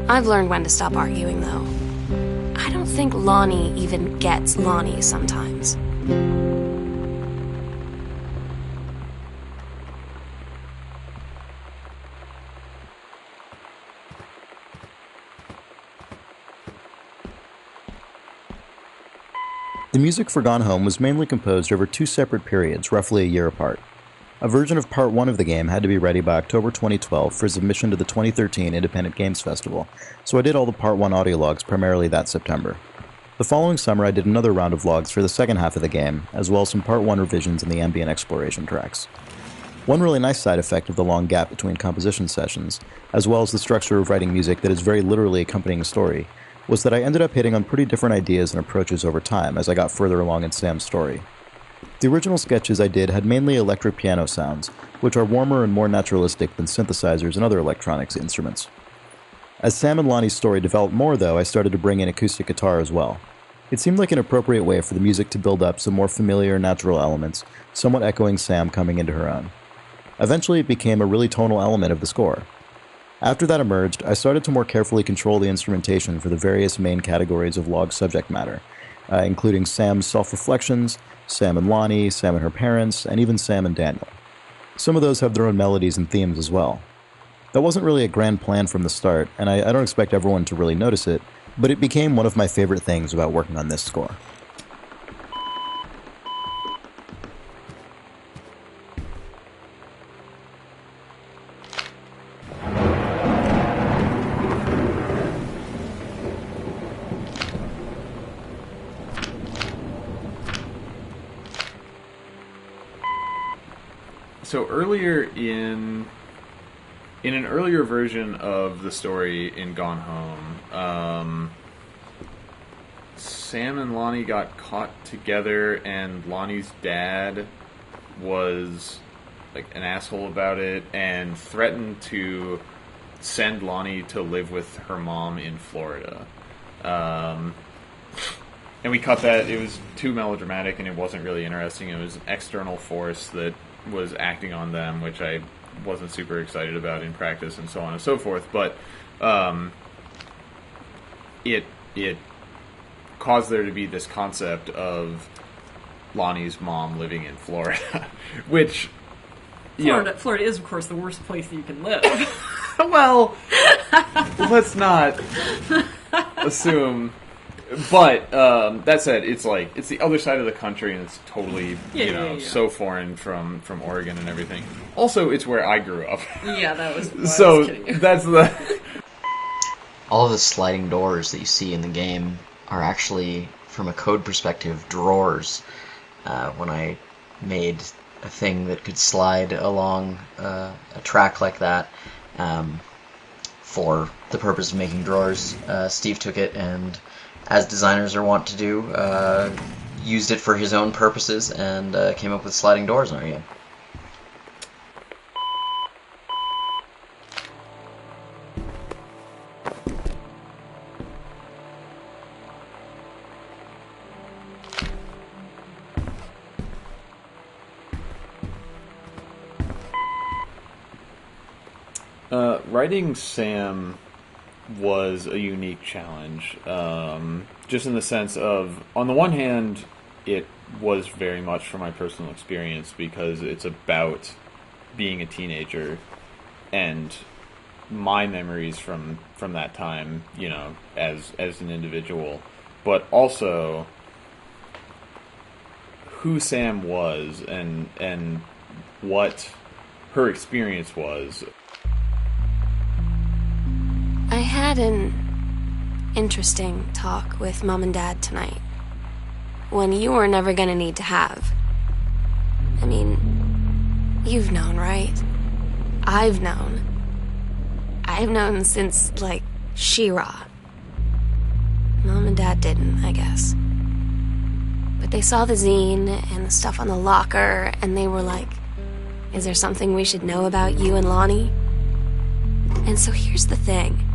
I've learned when to stop arguing, though. I don't think Lonnie even gets Lonnie sometimes. The music for Gone Home was mainly composed over 2 separate periods, roughly a year apart. A version of Part 1 of the game had to be ready by October 2012 for submission to the 2013 Independent Games Festival, so I did all the Part 1 audio logs primarily that September. The following summer I did another round of logs for the second half of the game, as well as some Part 1 revisions in the ambient exploration tracks. One really nice side effect of the long gap between composition sessions, as well as the structure of writing music that is very literally accompanying a story, was that I ended up hitting on pretty different ideas and approaches over time as I got further along in Sam's story. The original sketches I did had mainly electric piano sounds, which are warmer and more naturalistic than synthesizers and other electronics instruments. As Sam and Lonnie's story developed more, though, I started to bring in acoustic guitar as well. It seemed like an appropriate way for the music to build up some more familiar, natural elements, somewhat echoing Sam coming into her own. Eventually, it became a really tonal element of the score. After that emerged, I started to more carefully control the instrumentation for the various main categories of log subject matter, including Sam's self-reflections, Sam and Lonnie, Sam and her parents, and even Sam and Daniel. Some of those have their own melodies and themes as well. That wasn't really a grand plan from the start, and I don't expect everyone to really notice it, but it became one of my favorite things about working on this score. So earlier in an earlier version of the story in Gone Home, Sam and Lonnie got caught together, and Lonnie's dad was like an asshole about it and threatened to send Lonnie to live with her mom in Florida. And we cut that. It was too melodramatic, and it wasn't really interesting. It was an external force that was acting on them, which I wasn't super excited about in practice, and so on and so forth. But it caused there to be this concept of Lonnie's mom living in Florida, which Florida is, of course, the worst place that you can live. Well, let's not assume. But that said, it's the other side of the country, and it's totally so foreign from Oregon and everything. Also, it's where I grew up. Yeah, that was. So that's the. All of the sliding doors that you see in the game are actually, from a code perspective, drawers. When I made a thing that could slide along a track like that, for the purpose of making drawers, Steve took it and, as designers are wont to do, used it for his own purposes and came up with sliding doors in our game. Writing Sam was a unique challenge, just in the sense of, on the one hand, it was very much from my personal experience because it's about being a teenager and my memories from that time, as an individual, but also who Sam was and what her experience was. I had an interesting talk with Mom and Dad tonight. One you were never gonna need to have. I mean, you've known, right? I've known. I've known since, She-Ra. Mom and Dad didn't, I guess. But they saw the zine and the stuff on the locker, and they were like, is there something we should know about you and Lonnie? And so here's the thing.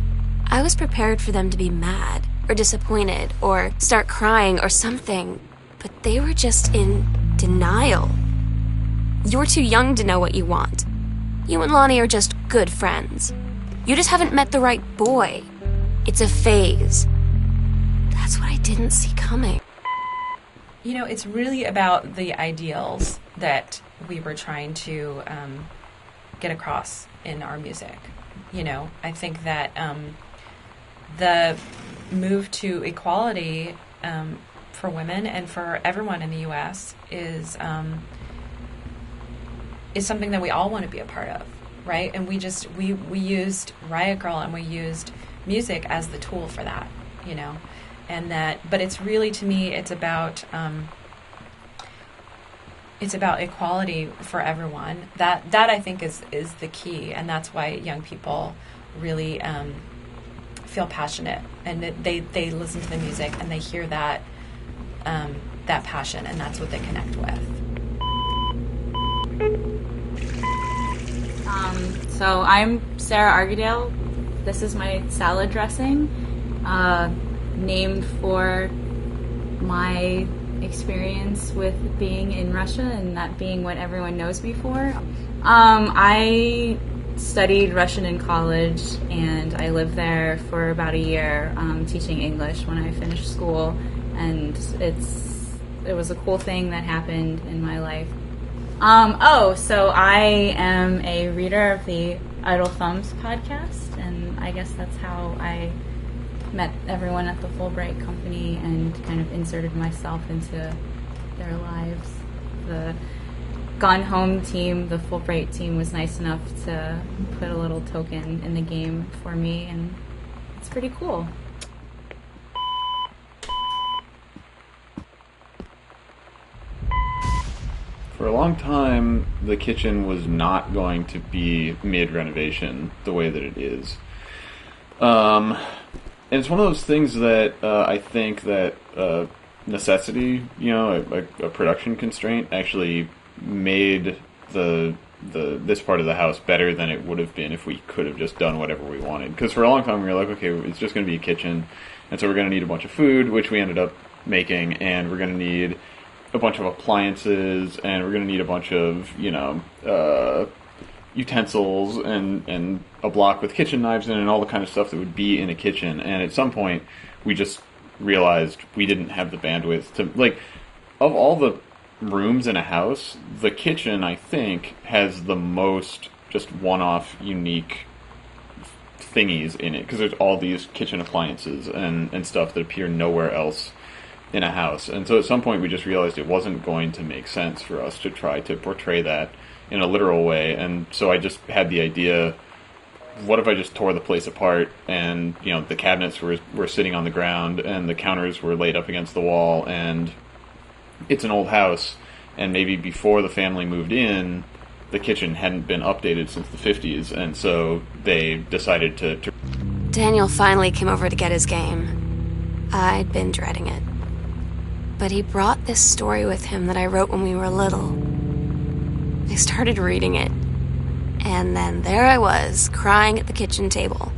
I was prepared for them to be mad, or disappointed, or start crying, or something, but they were just in denial. You're too young to know what you want. You and Lonnie are just good friends. You just haven't met the right boy. It's a phase. That's what I didn't see coming. It's really about the ideals that we were trying to get across in our music. I think that the move to equality for women and for everyone in the U.S. is something that we all want to be a part of, right? And we used Riot Grrrl and we used music as the tool for that, and but it's really, to me, it's about equality for everyone. That I think is the key, and that's why young people really feel passionate, and they listen to the music and they hear that passion, and that's what they connect with. So I'm Sarah Argadale. This is my salad dressing, named for my experience with being in Russia and that being what everyone knows me for. I studied Russian in college, and I lived there for about a year teaching English when I finished school, and it was a cool thing that happened in my life. So I am a reader of the Idle Thumbs podcast, and I guess that's how I met everyone at the Fulbright Company and kind of inserted myself into their lives. The Gone Home team, the Fulbright team, was nice enough to put a little token in the game for me, and it's pretty cool. For a long time, the kitchen was not going to be mid-renovation the way that it is. And it's one of those things that I think that necessity, a production constraint, actually made this part of the house better than it would have been if we could have just done whatever we wanted. Because for a long time we were like, okay, it's just going to be a kitchen, and so we're going to need a bunch of food, which we ended up making, and we're going to need a bunch of appliances, and we're going to need a bunch of, utensils and a block with kitchen knives in it and all the kind of stuff that would be in a kitchen. And at some point, we just realized we didn't have the bandwidth to, of all the rooms in a house, the kitchen, I think, has the most just one-off, unique thingies in it, because there's all these kitchen appliances and stuff that appear nowhere else in a house. And so at some point we just realized it wasn't going to make sense for us to try to portray that in a literal way. And so I just had the idea, what if I just tore the place apart, and the cabinets were sitting on the ground and the counters were laid up against the wall, and it's an old house, and maybe before the family moved in the kitchen hadn't been updated since the 50s, and so they decided to Daniel finally came over to get his game. I'd been dreading it. But he brought this story with him that I wrote when we were little. I started reading it, and then there I was, crying at the kitchen table.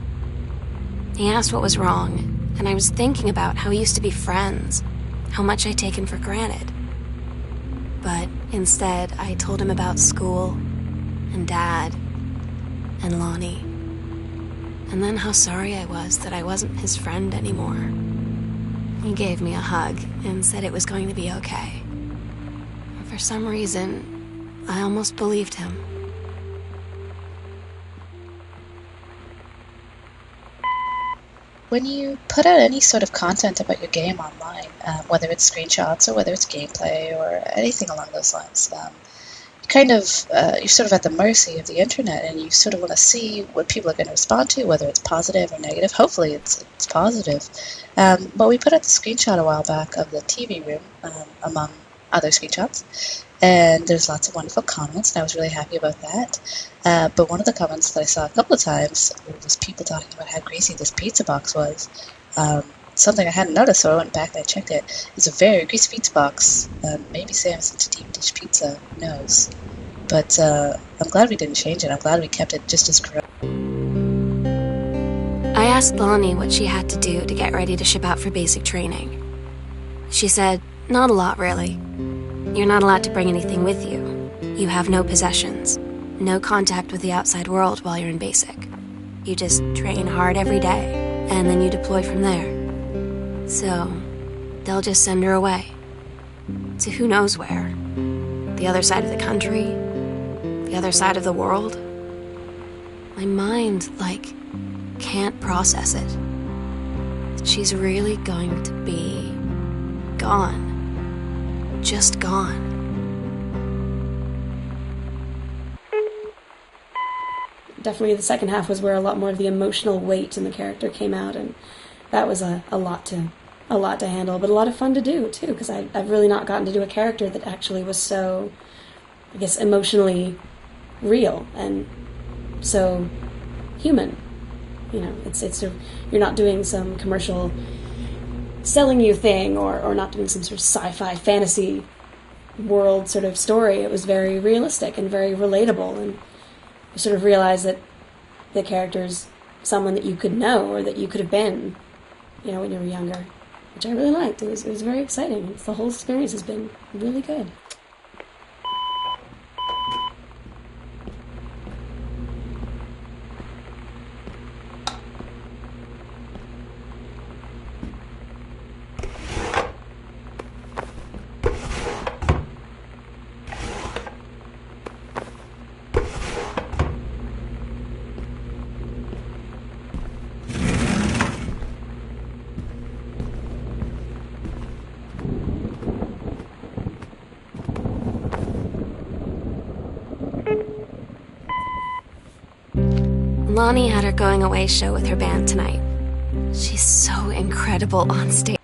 He asked what was wrong, and I was thinking about how we used to be friends, how much I'd taken for granted. But instead, I told him about school, and Dad, and Lonnie, and then how sorry I was that I wasn't his friend anymore. He gave me a hug and said it was going to be okay. For some reason, I almost believed him. When you put out any sort of content about your game online, whether it's screenshots or whether it's gameplay or anything along those lines, you're sort of at the mercy of the internet, and you sort of want to see what people are going to respond to, whether it's positive or negative. Hopefully it's positive. But we put out the screenshot a while back of the TV room, among other screenshots, and there's lots of wonderful comments, and I was really happy about that. But one of the comments that I saw a couple of times was people talking about how greasy this pizza box was. Something I hadn't noticed, so I went back and I checked it. It's a very greasy pizza box. Maybe Sam's into deep dish pizza, who knows? But I'm glad we didn't change it. I'm glad we kept it just as correct. I asked Lonnie what she had to do to get ready to ship out for basic training. She said, not a lot, really. You're not allowed to bring anything with you. You have no possessions, no contact with the outside world while you're in basic. You just train hard every day, and then you deploy from there. So, they'll just send her away. to who knows where. The other side of the country, the other side of the world. My mind, can't process it. She's really going to be gone. Just gone. Definitely the second half was where a lot more of the emotional weight in the character came out, and that was a lot to handle, but a lot of fun to do too, because I've really not gotten to do a character that actually was so, I guess, emotionally real and so human. You know, it's you're not doing some commercial selling you thing, or not doing some sort of sci-fi fantasy world sort of story. It was very realistic and very relatable, and you sort of realize that the character's someone that you could know or that you could have been, you know, when you were younger, which I really liked. It was very exciting. The whole experience has been really good. Lonnie had her going away show with her band tonight. She's so incredible on stage.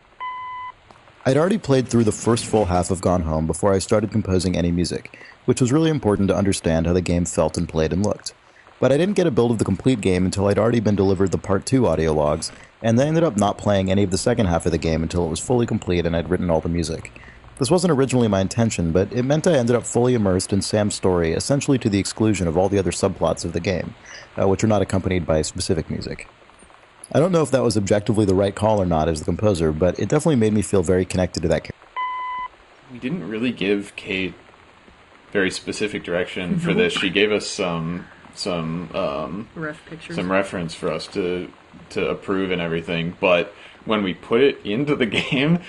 I'd already played through the first full half of Gone Home before I started composing any music, which was really important to understand how the game felt and played and looked. But I didn't get a build of the complete game until I'd already been delivered the Part 2 audio logs, and then ended up not playing any of the second half of the game until it was fully complete and I'd written all the music. This wasn't originally my intention, but it meant I ended up fully immersed in Sam's story, essentially to the exclusion of all the other subplots of the game, which are not accompanied by specific music. I don't know if that was objectively the right call or not as the composer, but it definitely made me feel very connected to that character. We didn't really give Kate very specific direction for this. She gave us some pictures, some reference for us to approve and everything, but when we put it into the game...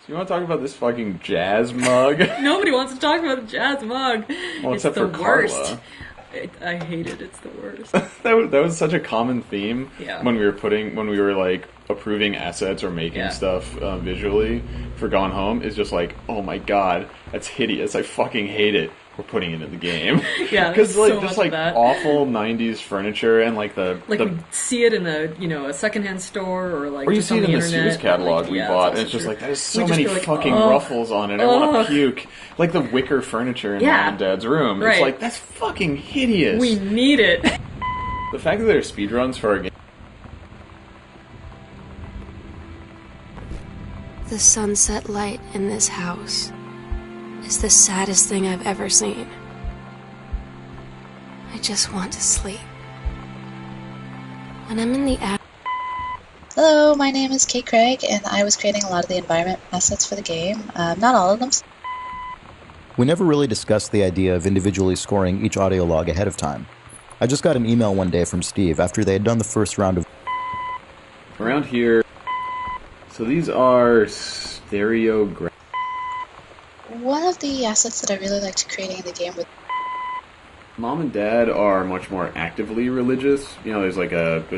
So you want to talk about this fucking jazz mug? Nobody wants to talk about a jazz mug. Well, it's except the for worst. Carla. I hate it. It's the worst. that was such a common theme Yeah. when we were like approving assets or making stuff visually for Gone Home. Is just like, oh my god, that's hideous. I fucking hate it. We're putting it in the game. Yeah, because so just much like of that. awful '90s furniture and like we see it in a secondhand store or or you just see on it in the internet. Sears catalog we bought, and it's just true. like there's We so just many go like, fucking "Oh, ruffles on it. I want to puke. Like the wicker furniture in Mom and Dad's room. Right. It's like that's fucking hideous. We need it. The fact that there are speedruns for our game. The sunset light in this house is the saddest thing I've ever seen. I just want to sleep. When I'm in the Hello, my name is Kate Craig, and I was creating a lot of the environment assets for the game. Not all of them. We never really discussed the idea of individually scoring each audio log ahead of time. I just got an email one day from Steve after they had done the first round of... Around here... So these are stereograph... One of the assets that I really liked creating in the game with... Mom and Dad are much more actively religious. You know, there's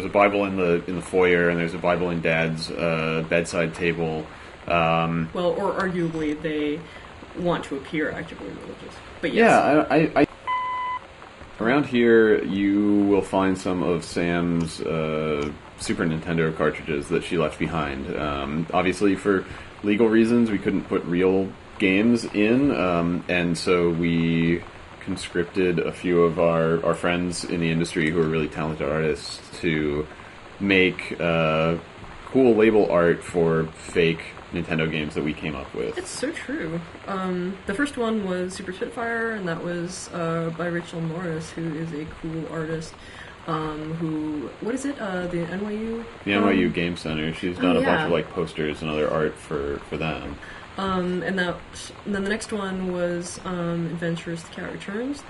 a Bible in the foyer, and there's a Bible in Dad's bedside table. Or arguably they want to appear actively religious. But yes. Yeah, I around here you will find some of Sam's Super Nintendo cartridges that she left behind. Obviously, for legal reasons, we couldn't put real games in, and so we conscripted a few of our friends in the industry who are really talented artists to make cool label art for fake Nintendo games that we came up with. It's so true. The first one was Super Spitfire, and that was by Rachel Morris, who is a cool artist. What is it? The NYU? The NYU Game Center. She's done a bunch yeah. of like posters and other art for them. And then the next one was Adventures: The Cat Returns.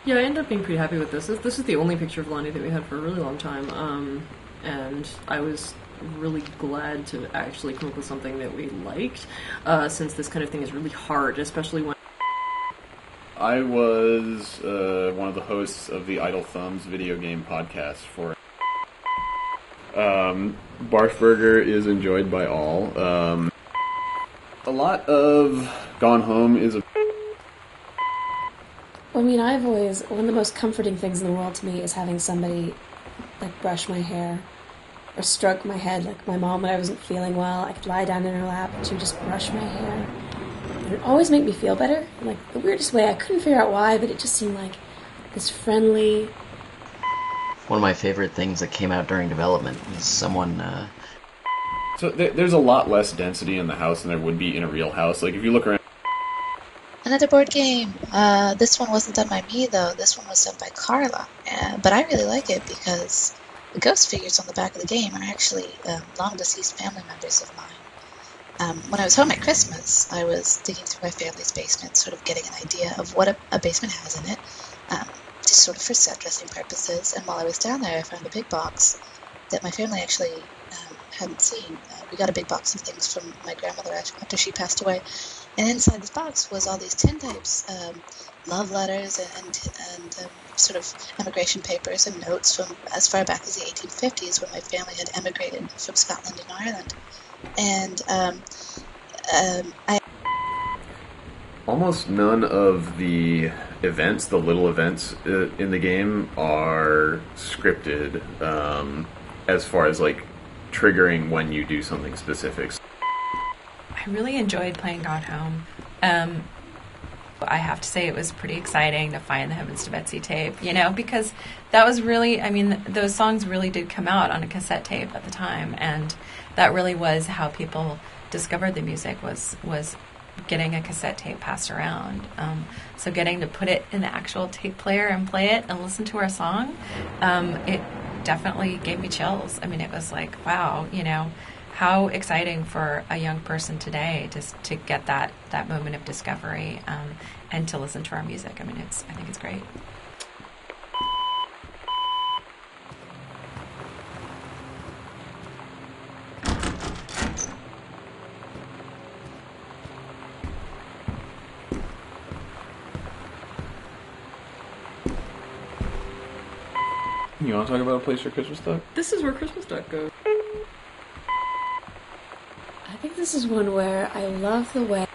Yeah, I ended up being pretty happy with this. This is the only picture of Lonnie that we had for a really long time, and I was really glad to actually come up with something that we liked, since this kind of thing is really hard, especially when... I was one of the hosts of the Idle Thumbs video game podcast for... Barfburger is enjoyed by all. A lot of Gone Home is a... Well, I mean, I've always... One of the most comforting things in the world to me is having somebody, like, brush my hair or stroke my head. Like, my mom, when I wasn't feeling well, I could lie down in her lap and she would just brush my hair. And it would always make me feel better. In, like, the weirdest way. I couldn't figure out why, but it just seemed like this friendly... One of my favorite things that came out during development was someone... So there's a lot less density in the house than there would be in a real house. Like, if you look around... Another board game. This one wasn't done by me, though. This one was done by Carla. But I really like it because the ghost figures on the back of the game are actually long-deceased family members of mine. When I was home at Christmas, I was digging through my family's basement, sort of getting an idea of what a basement has in it, just sort of for set dressing purposes. And while I was down there, I found a big box that my family actually hadn't seen. We got a big box of things from my grandmother after she passed away. And inside this box was all these tin types, love letters and sort of emigration papers and notes from as far back as the 1850s when my family had emigrated from Scotland and Ireland. And I... Almost none of the events, the little events in the game, are scripted as far as, like, triggering when you do something specific. I really enjoyed playing Gone Home. I have to say it was pretty exciting to find the Heavens to Betsy tape, you know, because that was really, I mean, those songs really did come out on a cassette tape at the time, and that really was how people discovered the music, was getting a cassette tape passed around. So getting to put it in the actual tape player and play it and listen to our song, it definitely gave me chills. I mean, it was like, wow, you know, how exciting for a young person today to get that moment of discovery and to listen to our music. I mean, I think it's great. You want to talk about a place for Christmas Duck? This is where Christmas Duck goes. I think this is one where I love the way...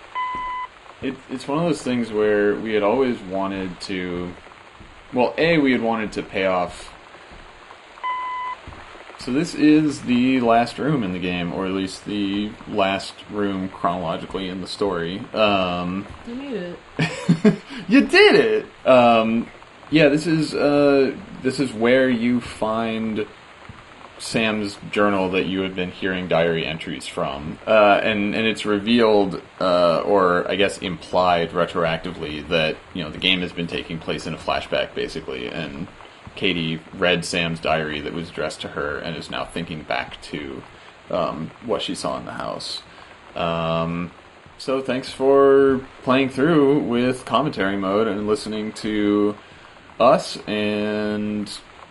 It's one of those things where we had always wanted to... Well, we had wanted to pay off... So this is the last room in the game, or at least the last room chronologically in the story. You made it. You did it! Yeah, this is where you find Sam's journal that you had been hearing diary entries from, and it's revealed, or I guess implied retroactively, that the game has been taking place in a flashback, basically, and Katie read Sam's diary that was addressed to her and is now thinking back to what she saw in the house. So thanks for playing through with commentary mode and listening to us and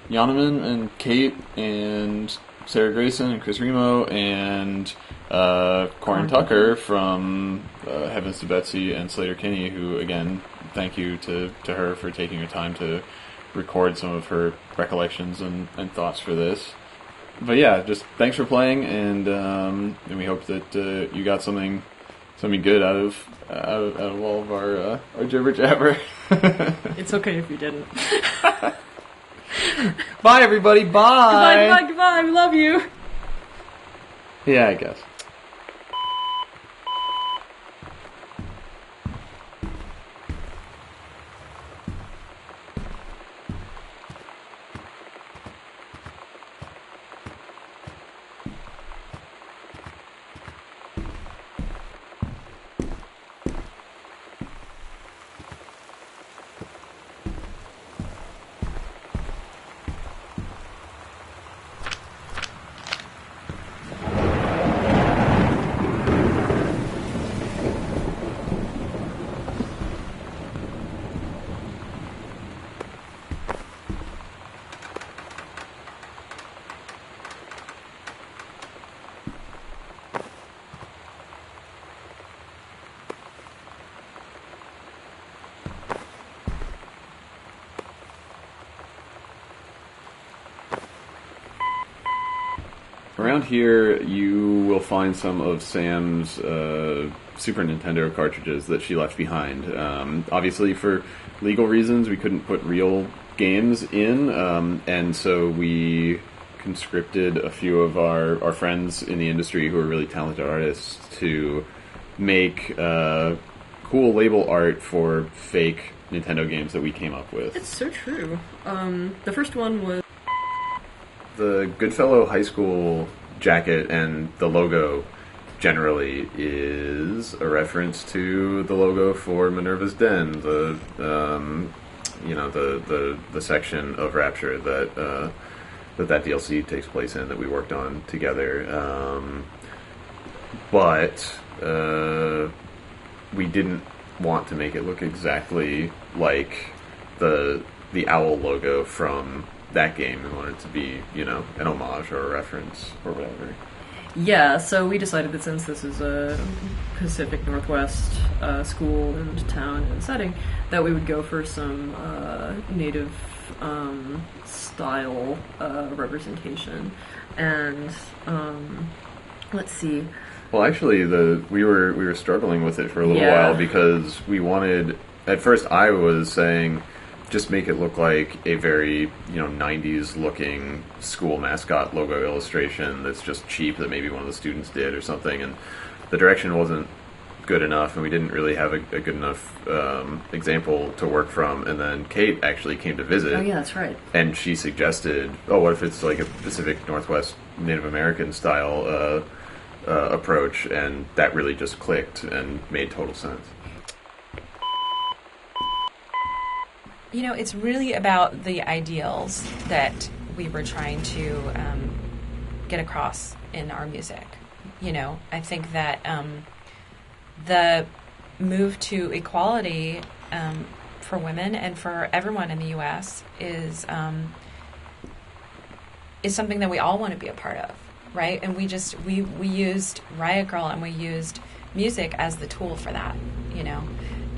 Yonaman and Kate and Sarah Grayson and Chris Remo and Corin Tucker from Heavens to Betsy and Slater Kinney, who, again, thank you to her for taking her time to record some of her recollections and thoughts for this. But yeah, just thanks for playing, and we hope that you got something good out of all of our jibber jabber. It's okay if you didn't. Bye, everybody. Bye. Goodbye. We love you. Yeah, I guess. Around here, you will find some of Sam's Super Nintendo cartridges that she left behind. Obviously, for legal reasons, we couldn't put real games in, and so we conscripted a few of our friends in the industry who are really talented artists to make cool label art for fake Nintendo games that we came up with. It's so true. The first one was the Goodfellow High School jacket, and the logo generally is a reference to the logo for Minerva's Den, the section of Rapture that that DLC takes place in, that we worked on together. But we didn't want to make it look exactly like the owl logo from that game. We wanted it to be, an homage or a reference or whatever. Yeah, so we decided that since this is a Pacific Northwest school and town and setting, that we would go for some native style representation. And let's see. Well, actually, we were struggling with it for a little while because we wanted. At first, I was saying, just make it look like a very 90s looking school mascot logo illustration that's just cheap, that maybe one of the students did or something, and the direction wasn't good enough, and we didn't really have a good enough example to work from. And then Kate actually came to visit. Oh yeah, that's right. And she suggested, what if it's like a Pacific Northwest Native American style approach, and that really just clicked and made total sense. It's really about the ideals that we were trying to get across in our music. I think that the move to equality for women and for everyone in the U.S. is something that we all want to be a part of, right? And we used Riot Girl, and we used music as the tool for that,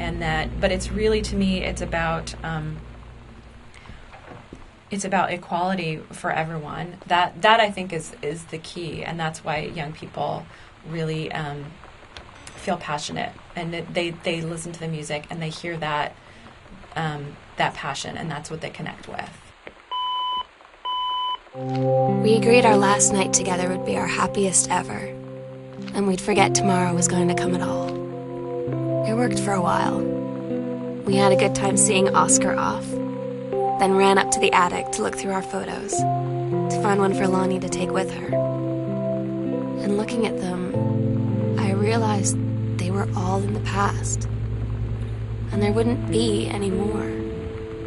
and that. But it's really, to me, it's about equality for everyone. That I think is the key, and that's why young people really feel passionate, and they listen to the music and they hear that passion, and that's what they connect with. We agreed our last night together would be our happiest ever, and we'd forget tomorrow was going to come at all. It worked for a while. We had a good time seeing Oscar off, then ran up to the attic to look through our photos, to find one for Lonnie to take with her. And looking at them, I realized they were all in the past, and there wouldn't be any more.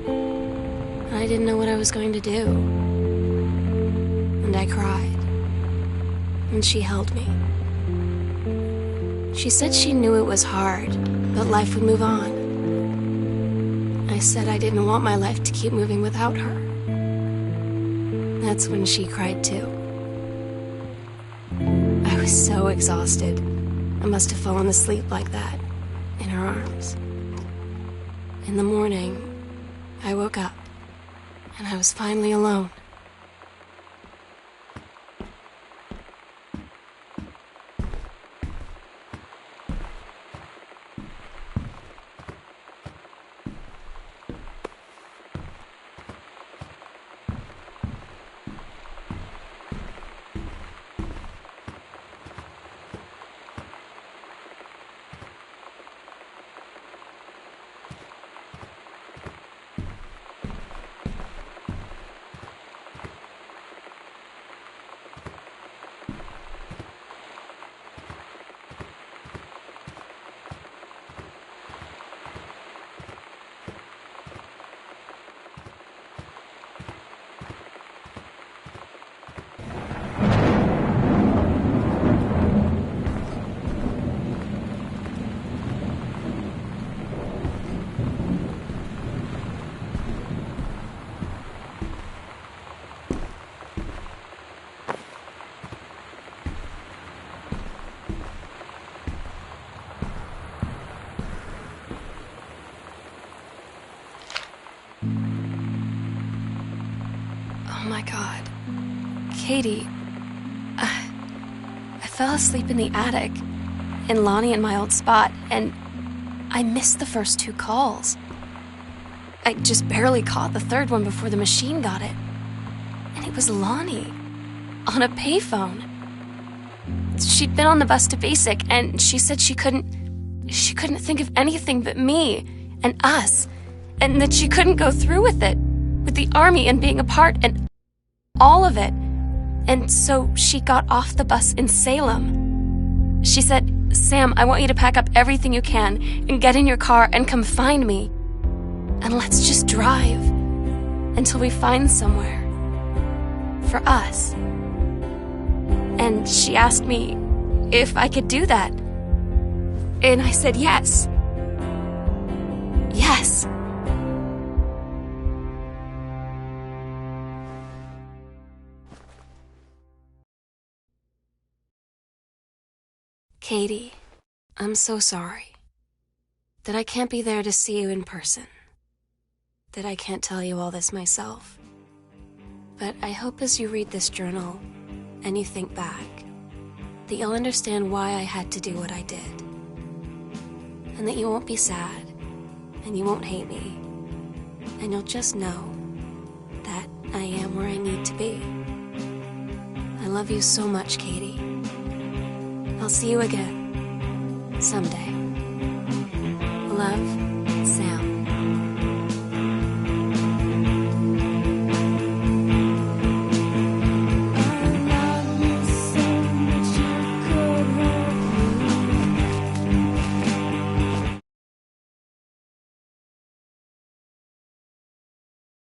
And I didn't know what I was going to do. And I cried, and she held me. She said she knew it was hard, but life would move on. I said I didn't want my life to keep moving without her. That's when she cried too. I was so exhausted. I must have fallen asleep like that, in her arms. In the morning, I woke up, and I was finally alone. Oh my God. Katie, fell asleep in the attic, and Lonnie in my old spot, and I missed the first 2 calls. I just barely caught the third one before the machine got it. And it was Lonnie, on a payphone. She'd been on the bus to Basic, and she said she couldn't think of anything but me and us, and that she couldn't go through with it, with the Army and being apart and all of it. And so she got off the bus in Salem. She said, "Sam, I want you to pack up everything you can and get in your car and come find me. And let's just drive until we find somewhere for us." And she asked me if I could do that. And I said yes. Yes. Katie, I'm so sorry that I can't be there to see you in person, that I can't tell you all this myself. But I hope as you read this journal and you think back, that you'll understand why I had to do what I did. And that you won't be sad, and you won't hate me, and you'll just know that I am where I need to be. I love you so much, Katie. I'll see you again someday. Love,